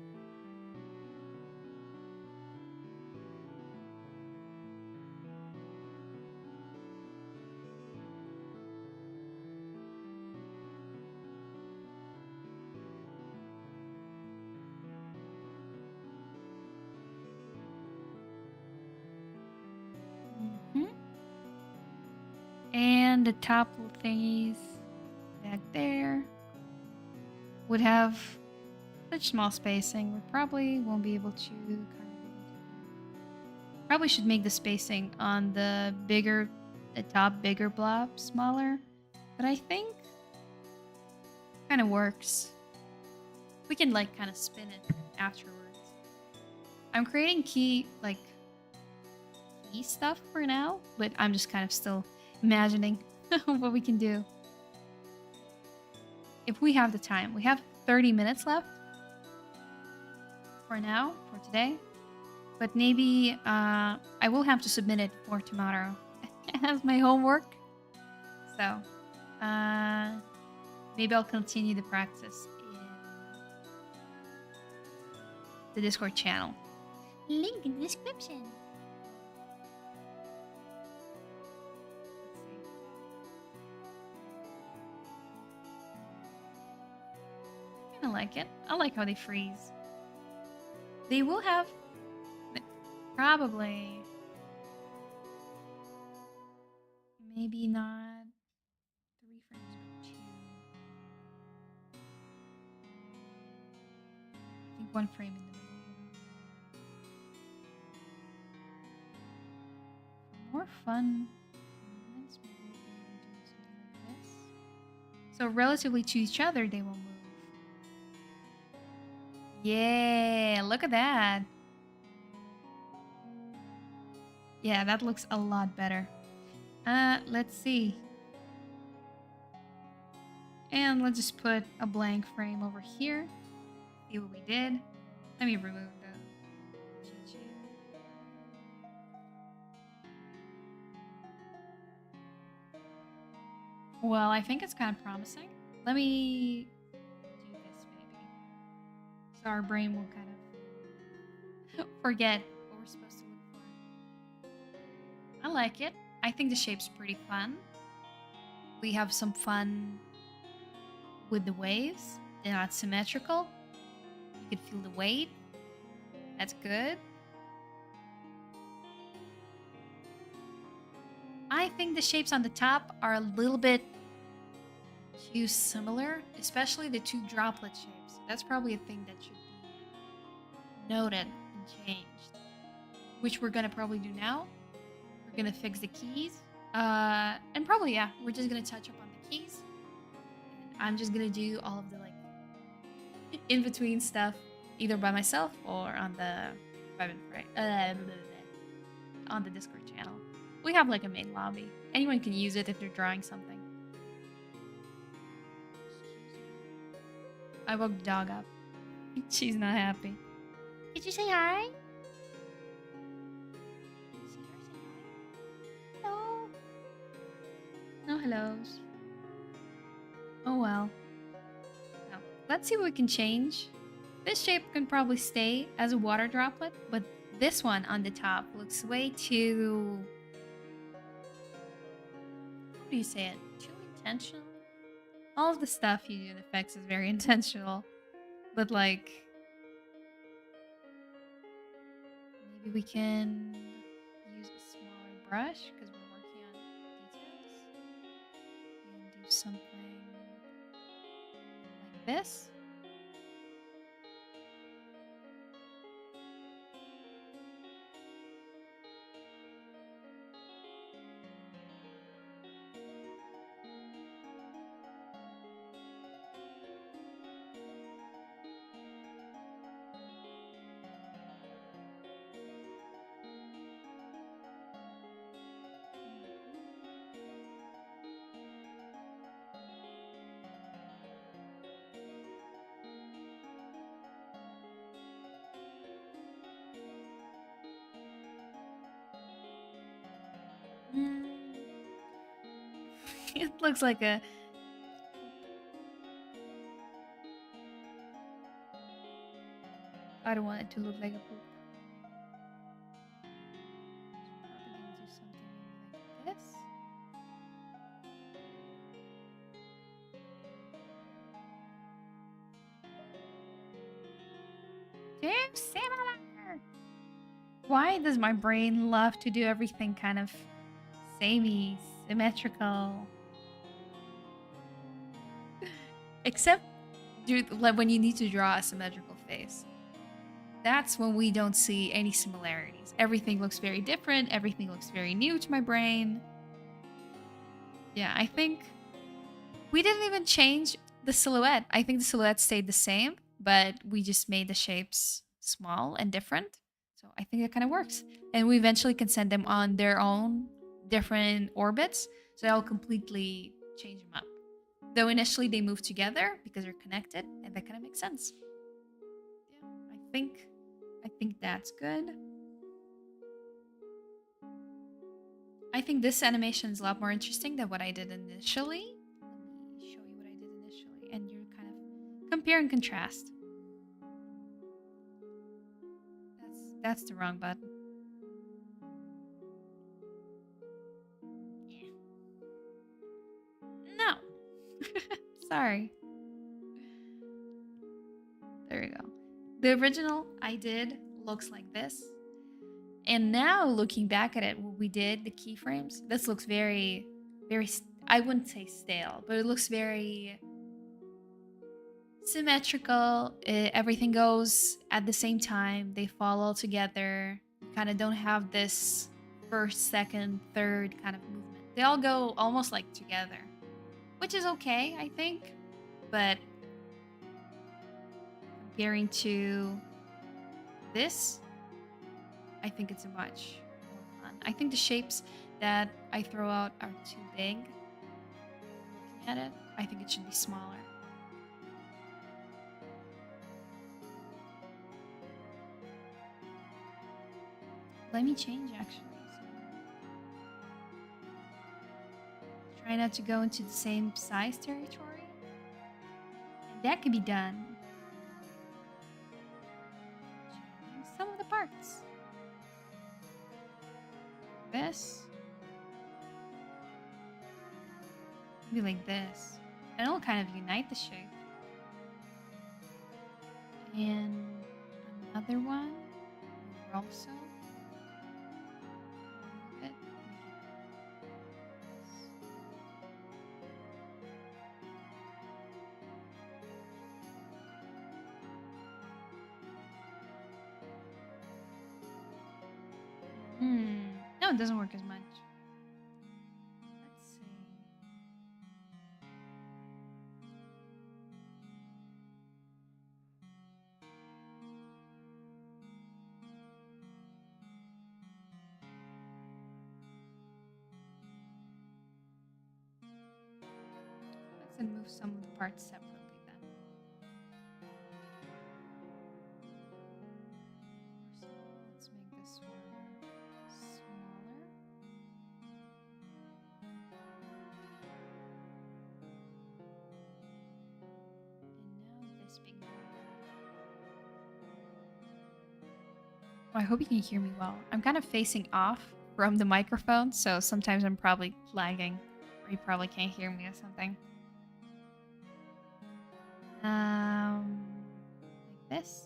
Speaker 1: And the top little thingies back there would have such small spacing. We probably won't be able to kind of. Probably should make the spacing on the top bigger blob smaller. But I think kind of works. We can like kind of spin it afterwards. I'm creating key stuff for now, but I'm just kind of still imagining what we can do. If we have the time, we have 30 minutes left for now, for today. But maybe I will have to submit it for tomorrow as my homework. So maybe I'll continue the practice in the Discord channel. Link in the description. I like it. I like how they freeze. They will have probably maybe not 3 frames but 2. I think 1 frame in the middle. For more fun moments, maybe we can do something like this. So relatively to each other, they will move. Yeah, look at that. Yeah, that looks a lot better. Let's see. And let's just put a blank frame over here. See what we did. Let me remove the cheat sheet. Well, I think it's kind of promising. Let me do this maybe. So our brain will kind of forget what we're supposed to look for. I like it. I think the shape's pretty fun. We have some fun with the waves. They're not symmetrical. You can feel the weight. That's good. I think the shapes on the top are a little bit too similar, especially the 2 droplet shapes. That's probably a thing that should be noted and changed, which we're gonna probably do now. We're gonna fix the keys, and probably, yeah, we're just gonna touch up on the keys. And I'm just gonna do all of the in-between stuff, either by myself or on the On the Discord channel. We have like a main lobby. Anyone can use it if they're drawing something. I woke the dog up. She's not happy. Did you say hi? Did you see her say hi? Hello. No hellos. Oh well. Now, let's see what we can change. This shape can probably stay as a water droplet, but this one on the top looks way too... How do you say it? Too intentional? All of the stuff you do in effects is very intentional. But like... Maybe we can use a smaller brush because we're working on details. And do something like this. It looks like a... I don't want it to look like a poop. Probably gonna do something like this. Too similar! Why does my brain love to do everything kind of samey, symmetrical? Except like when you need to draw a symmetrical face. That's when we don't see any similarities. Everything looks very different. Everything looks very new to my brain. Yeah, I think we didn't even change the silhouette. I think the silhouette stayed the same, but we just made the shapes small and different. So I think it kind of works. And we eventually can send them on their own different orbits. So that'll completely change them up. Though initially they move together because they're connected, and that kind of makes sense. Yeah, I think that's good. I think this animation is a lot more interesting than what I did initially. Let me show you what I did initially, and you kind of compare and contrast. That's the wrong button. Yeah. No. Sorry. There we go. The original I did looks like this. And now looking back at it, what we did, the keyframes, this looks very, I wouldn't say stale, but it looks very symmetrical. Everything goes at the same time. They fall all together. You kind of don't have this first, second, third kind of movement. They all go almost like together, which is okay, I think. But comparing to this, I think it's a much more fun. I think the shapes that I throw out are too big. Looking at it, I think it should be smaller. Let me change actually. Try not to go into the same size territory. And that can be done. Changing some of the parts. This. Maybe like this. And it'll kind of unite the shape. And another one. Also. No, it doesn't work as much. Let's see. and move some of the parts separately then. So let's make this one smaller. And now this big. I hope you can hear me well. I'm kind of facing off from the microphone, so sometimes I'm probably lagging, or you probably can't hear me or something. Like this.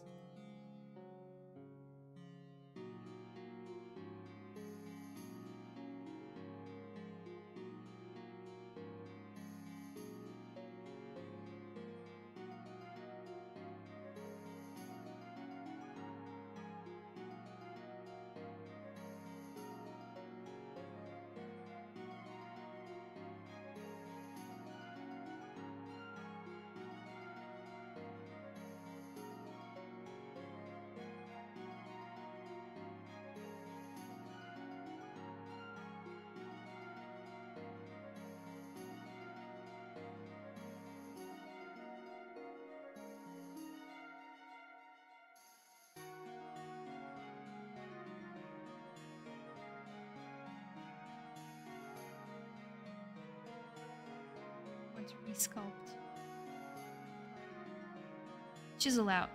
Speaker 1: To resculpt. Chisel out.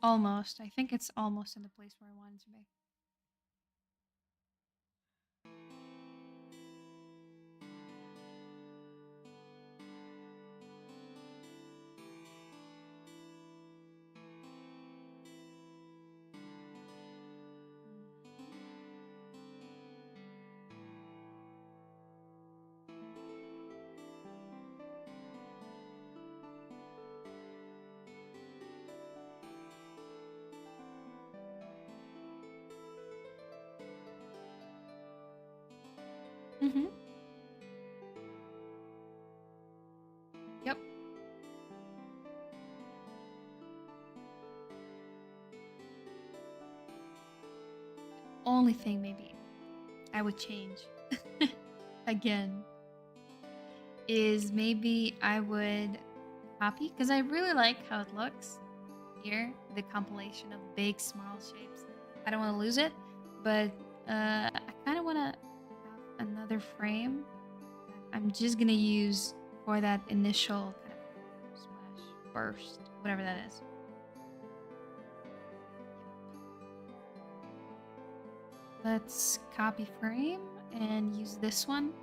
Speaker 1: Almost. I think it's almost in the place where I want it to be. Mm-hmm. Yep. Only thing maybe I would change again is maybe I would copy, because I really like how it looks here, the compilation of big small shapes. I don't want to lose it, but I kind of want to have another frame that I'm just gonna use for that initial kind of splash burst, whatever that is. Let's copy frame and use this one.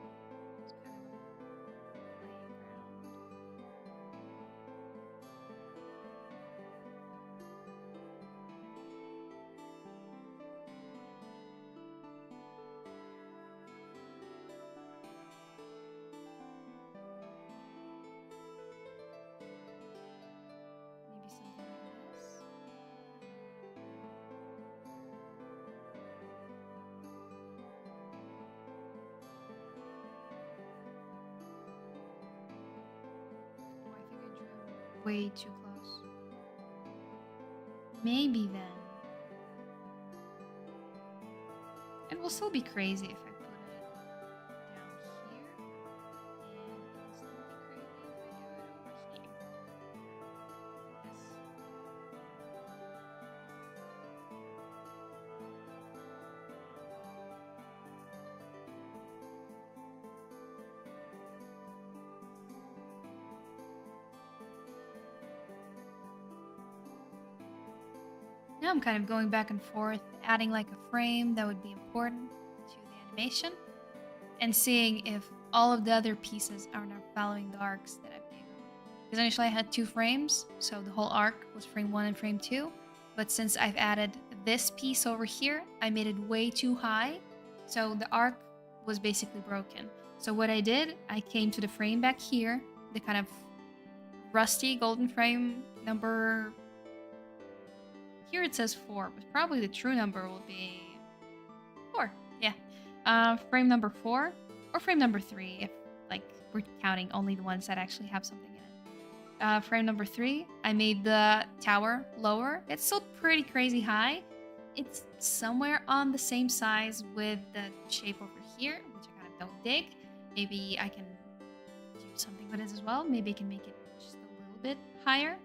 Speaker 1: It's kind of a playground. Maybe something like this. Oh, I think I drew way too close. Maybe then. It will still be crazy if I put it down here. And it will still be crazy if I do it over here. Yes. Now I'm kind of going back and forth, adding like a frame that would be important to the animation, and seeing if all of the other pieces are not following the arcs that I've made. Because initially I had 2 frames, so the whole arc was frame 1 and frame 2. But since I've added this piece over here, I made it way too high, so the arc was basically broken. So what I did, I came to the frame back here, the kind of rusty golden frame number. Here it says 4, but probably the true number will be 4. Yeah. Frame number 4 or frame number 3 if like we're counting only the ones that actually have something in it. Frame number 3, I made the tower lower. It's still pretty crazy high. It's somewhere on the same size with the shape over here, which I kind of don't dig. Maybe I can do something with it as well. Maybe I can make it just a little bit higher.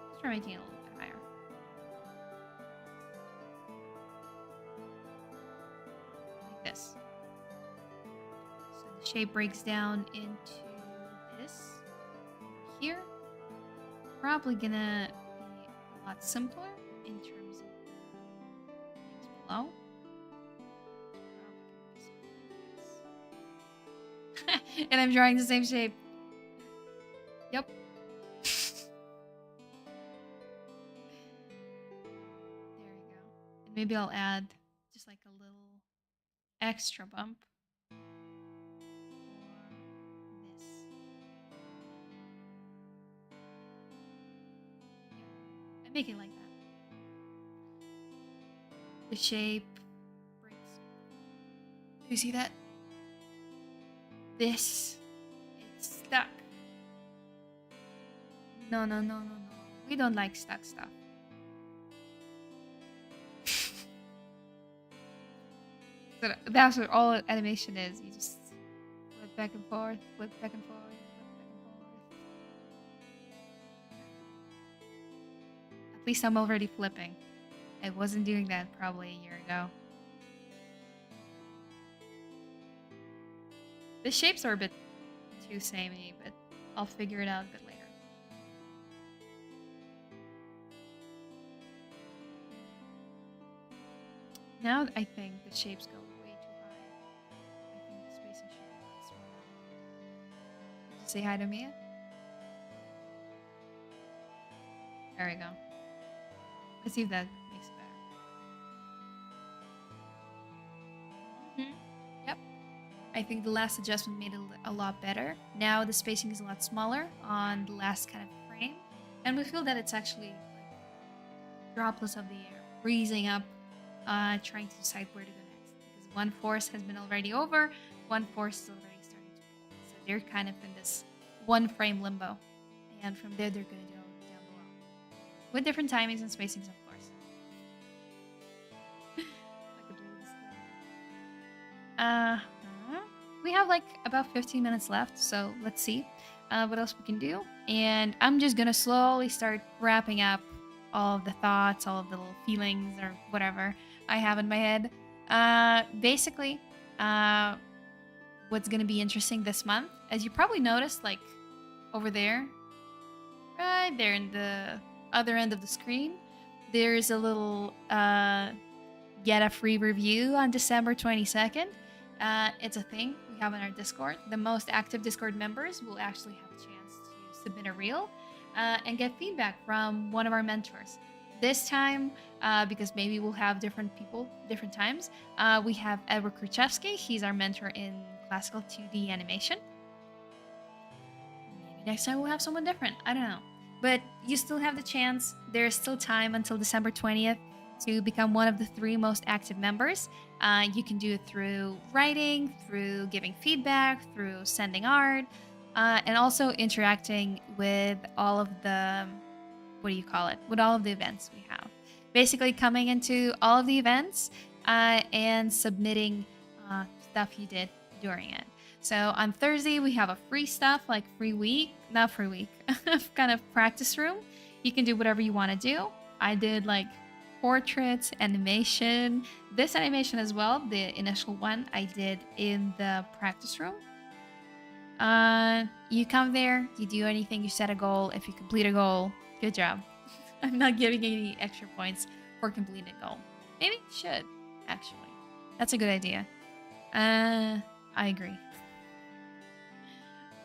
Speaker 1: Let's try making it a little bit higher. Like this. So the shape breaks down into this here. Probably gonna be a lot simpler in terms of things below. And I'm drawing the same shape. Yep. There we go. And maybe I'll add just like a little extra bump for this. Yeah. And make it like that. The shape breaks. Do you see that? This, it's stuck. No. We don't like stuck stuff. So that's what all animation is. You just flip back and forth, flip back and forth, flip back and forth. At least I'm already flipping. I wasn't doing that probably a year ago. The shapes are a bit too samey, but I'll figure it out a bit later. Now I think the shapes go way too high. I think the spacing should be a lot smaller. Did you say hi to Mia? There we go. Let's see if that makes it better. Yep. I think the last adjustment made it a lot better. Now the spacing is a lot smaller on the last kind of frame. And we feel that it's actually like droplets of the air, breezing up, trying to decide where to go next. Because one force has been already over, one force is already starting to pull. So they're kind of in this one frame limbo. And from there, they're going to go down below. With different timings and spacings, of course. We have like about 15 minutes left, so let's see what else we can do. And I'm just gonna slowly start wrapping up all of the thoughts, all of the little feelings or whatever I have in my head. Basically, what's gonna be interesting this month, as you probably noticed, like over there, right there in the other end of the screen, there's a little get a free review on December 22nd. It's a thing we have on our Discord. The most active Discord members will actually have a chance to submit a reel and get feedback from one of our mentors. This time, because maybe we'll have different people, different times, we have Edward Kruchevsky. He's our mentor in classical 2D animation. Maybe next time we'll have someone different. I don't know. But you still have the chance. There's still time until December 20th to become one of the 3 most active members. You can do it through writing, through giving feedback, through sending art, and also interacting with all of the, with all of the events we have. Basically coming into all of the events and submitting stuff you did during it. So on Thursday, we have a free stuff, like not free week, kind of practice room. You can do whatever you want to do. I did like portraits, animation, this animation as well, the initial one I did in the practice room. You come there, you do anything, you set a goal. If you complete a goal, good job. I'm not giving any extra points for completing a goal. Maybe you should, actually. That's a good idea. I agree.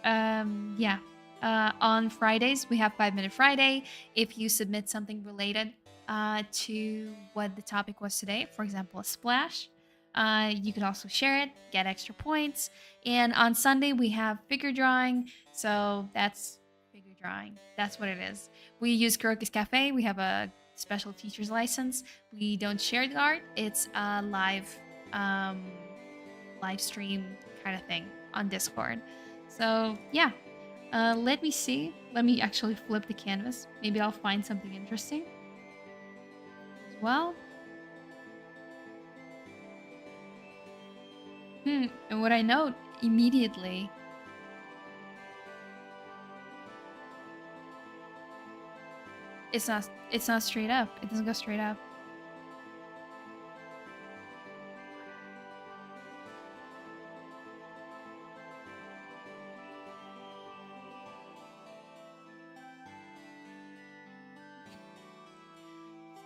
Speaker 1: Yeah. On Fridays, we have 5 Minute Friday. If you submit something related to what the topic was today, for example, a splash, you can also share it, get extra points. And on Sunday, we have figure drawing. So that's figure drawing. That's what it is. We use Kuroki's Cafe. We have a special teacher's license. We don't share the art. It's a um, live stream kind of thing on Discord. So yeah, let me see. Let me actually flip the canvas. Maybe I'll find something interesting as well. And what I note immediately, it's not straight up. It doesn't go straight up.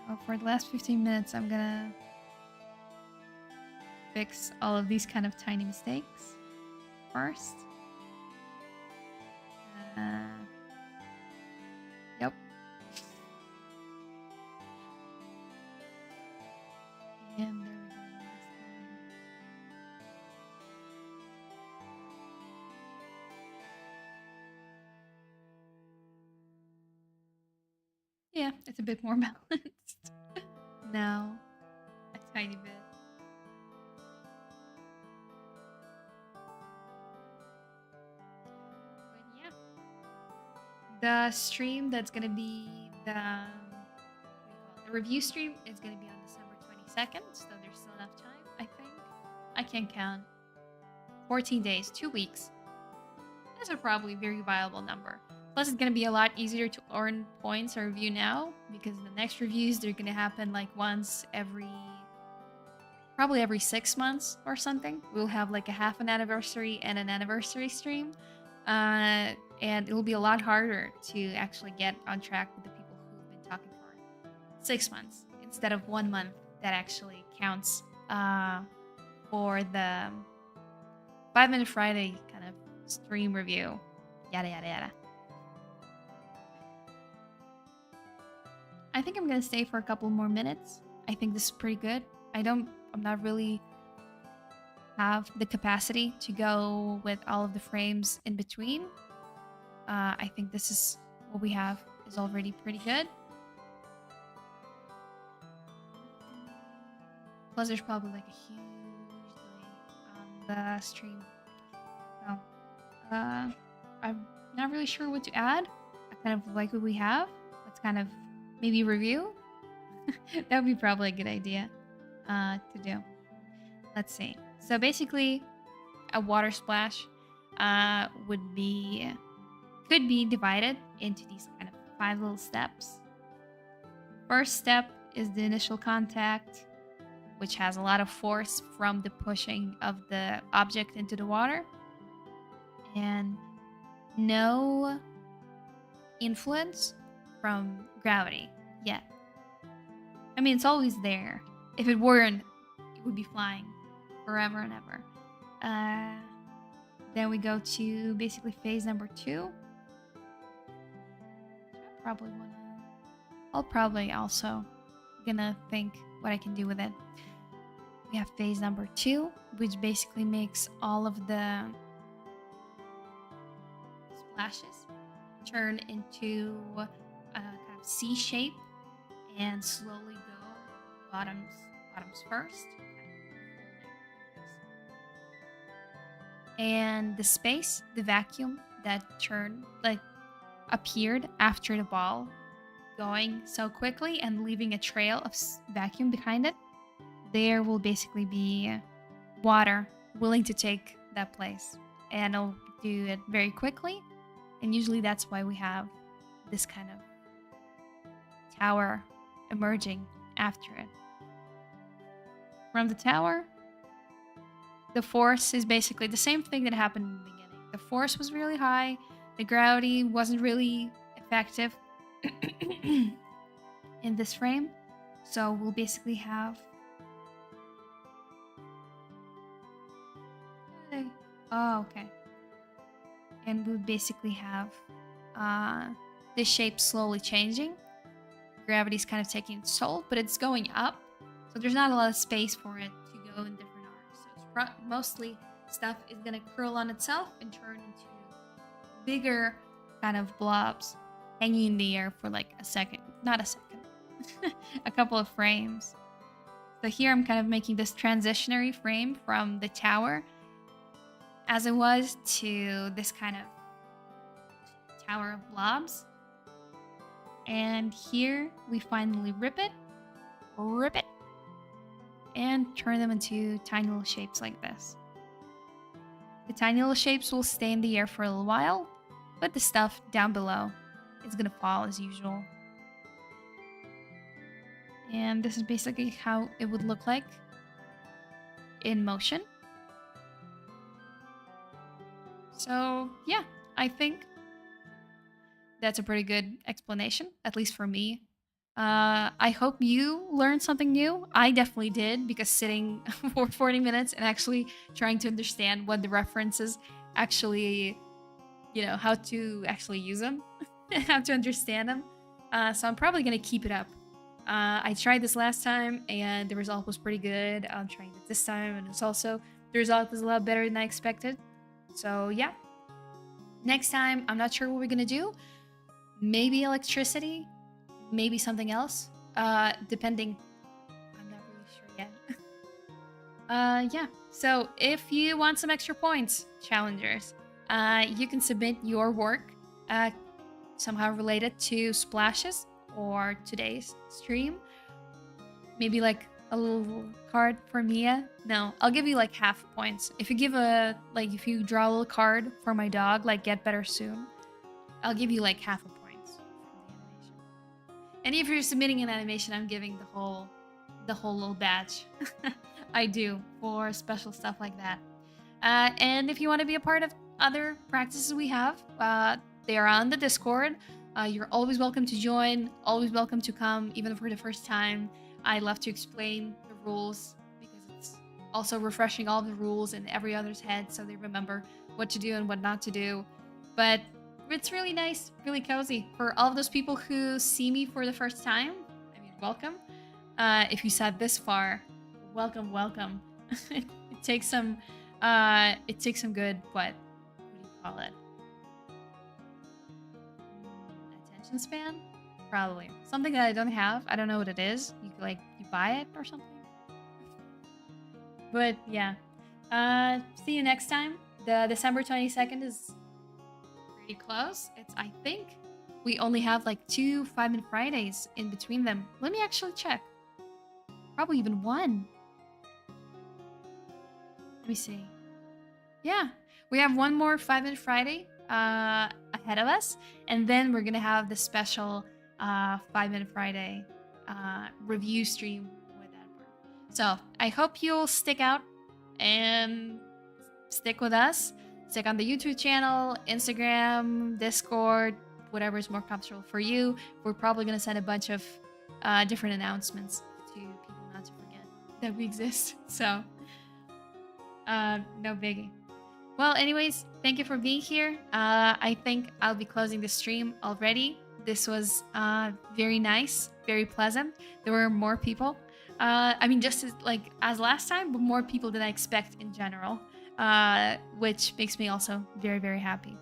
Speaker 1: So for the last 15 minutes, I'm gonna fix all of these kind of tiny mistakes first. Yep. And there we go. Yeah, it's a bit more balanced now, a tiny bit. But yeah, the stream that's gonna be the review stream is gonna be on December 22nd, so there's still enough time. I think I can't count. 14 days, 2 weeks. That's a probably very viable number. Plus, it's gonna be a lot easier to earn points or review now because the next reviews they're gonna happen like once probably every 6 months or something. We'll have like a half an anniversary and an anniversary stream. And it will be a lot harder to actually get on track with the people who've been talking for 6 months instead of 1 month that actually counts for the 5 Minute Friday kind of stream review. Yada, yada, yada. I think I'm going to stay for a couple more minutes. I think this is pretty good. I'm not really have the capacity to go with all of the frames in between. I think this is what we have is already pretty good. Plus, there's probably like a huge delay on the stream. So, I'm not really sure what to add. I kind of like what we have. Let's kind of maybe review. That would be probably a good idea to do. Let's see. So basically, a water splash could be divided into these kind of 5 little steps. First step is the initial contact, which has a lot of force from the pushing of the object into the water, and no influence from gravity yet. I mean, it's always there. If it weren't, it would be flying forever and ever. Then we go to basically phase number 2. I'll probably also gonna think what I can do with it. We have phase number 2, which basically makes all of the splashes turn into a kind of C shape and slowly go bottoms first. And the space, the vacuum that appeared after the ball going so quickly and leaving a trail of vacuum behind it, there will basically be water willing to take that place. And it'll do it very quickly. And usually that's why we have this kind of tower emerging after it. From the tower, the force is basically the same thing that happened in the beginning. The force was really high. The gravity wasn't really effective in this frame. So we'll basically have... Oh, okay. And we basically have the shape slowly changing. Gravity's kind of taking its toll, but it's going up, so there's not a lot of space for it to go in different arcs. So it's mostly stuff is gonna curl on itself and turn into bigger kind of blobs hanging in the air for like a second, not a second, a couple of frames. So here I'm kind of making this transitionary frame from the tower as it was to this kind of tower of blobs. And here we finally rip it, and turn them into tiny little shapes like this. The tiny little shapes will stay in the air for a little while, but the stuff down below is gonna fall as usual. And this is basically how it would look like in motion. So yeah, I think that's a pretty good explanation, at least for me. I hope you learned something new. I definitely did, because sitting for 40 minutes and actually trying to understand what the references actually, how to actually use them, how to understand them. So I'm probably going to keep it up. I tried this last time and the result was pretty good. I'm trying it this time and the result is a lot better than I expected. So yeah. Next time, I'm not sure what we're going to do. Maybe electricity, maybe something else, depending. I'm not really sure yet. Yeah, so if you want some extra points, challengers, you can submit your work somehow related to splashes or today's stream. Maybe like a little card for Mia. No, I'll give you like half points. If you give if you draw a little card for my dog, like Get Better Soon, I'll give you like half a point. And if you're submitting an animation, I'm giving the whole little batch. I do for special stuff like that. And if you want to be a part of other practices we have, they are on the Discord. You're always welcome to join, always welcome to come, even for the first time. I love to explain the rules because it's also refreshing all the rules in every other's head so they remember what to do and what not to do. But it's really nice, really cozy. For all of those people who see me for the first time, I mean, welcome. If you sat this far, welcome, welcome. It takes some good, what do you call it? Attention span? Probably. Something that I don't have. I don't know what it is. You buy it or something. But yeah. See you next time. The December 22nd is close. I think we only have like 2 5-minute Fridays in between them. Let me actually check. Probably even one. Let me see. Yeah, we have one more 5-minute Friday ahead of us, and then we're gonna have the special 5-minute Friday review stream with Edward. So I hope you'll stick out and stick with us. Stick on the YouTube channel, Instagram, Discord, whatever is more comfortable for you. We're probably going to send a bunch of different announcements to people not to forget that we exist. So, no biggie. Well, anyways, thank you for being here. I think I'll be closing the stream already. This was very nice, very pleasant. There were more people. I mean, just as last time, but more people than I expect in general. Which makes me also very, very happy.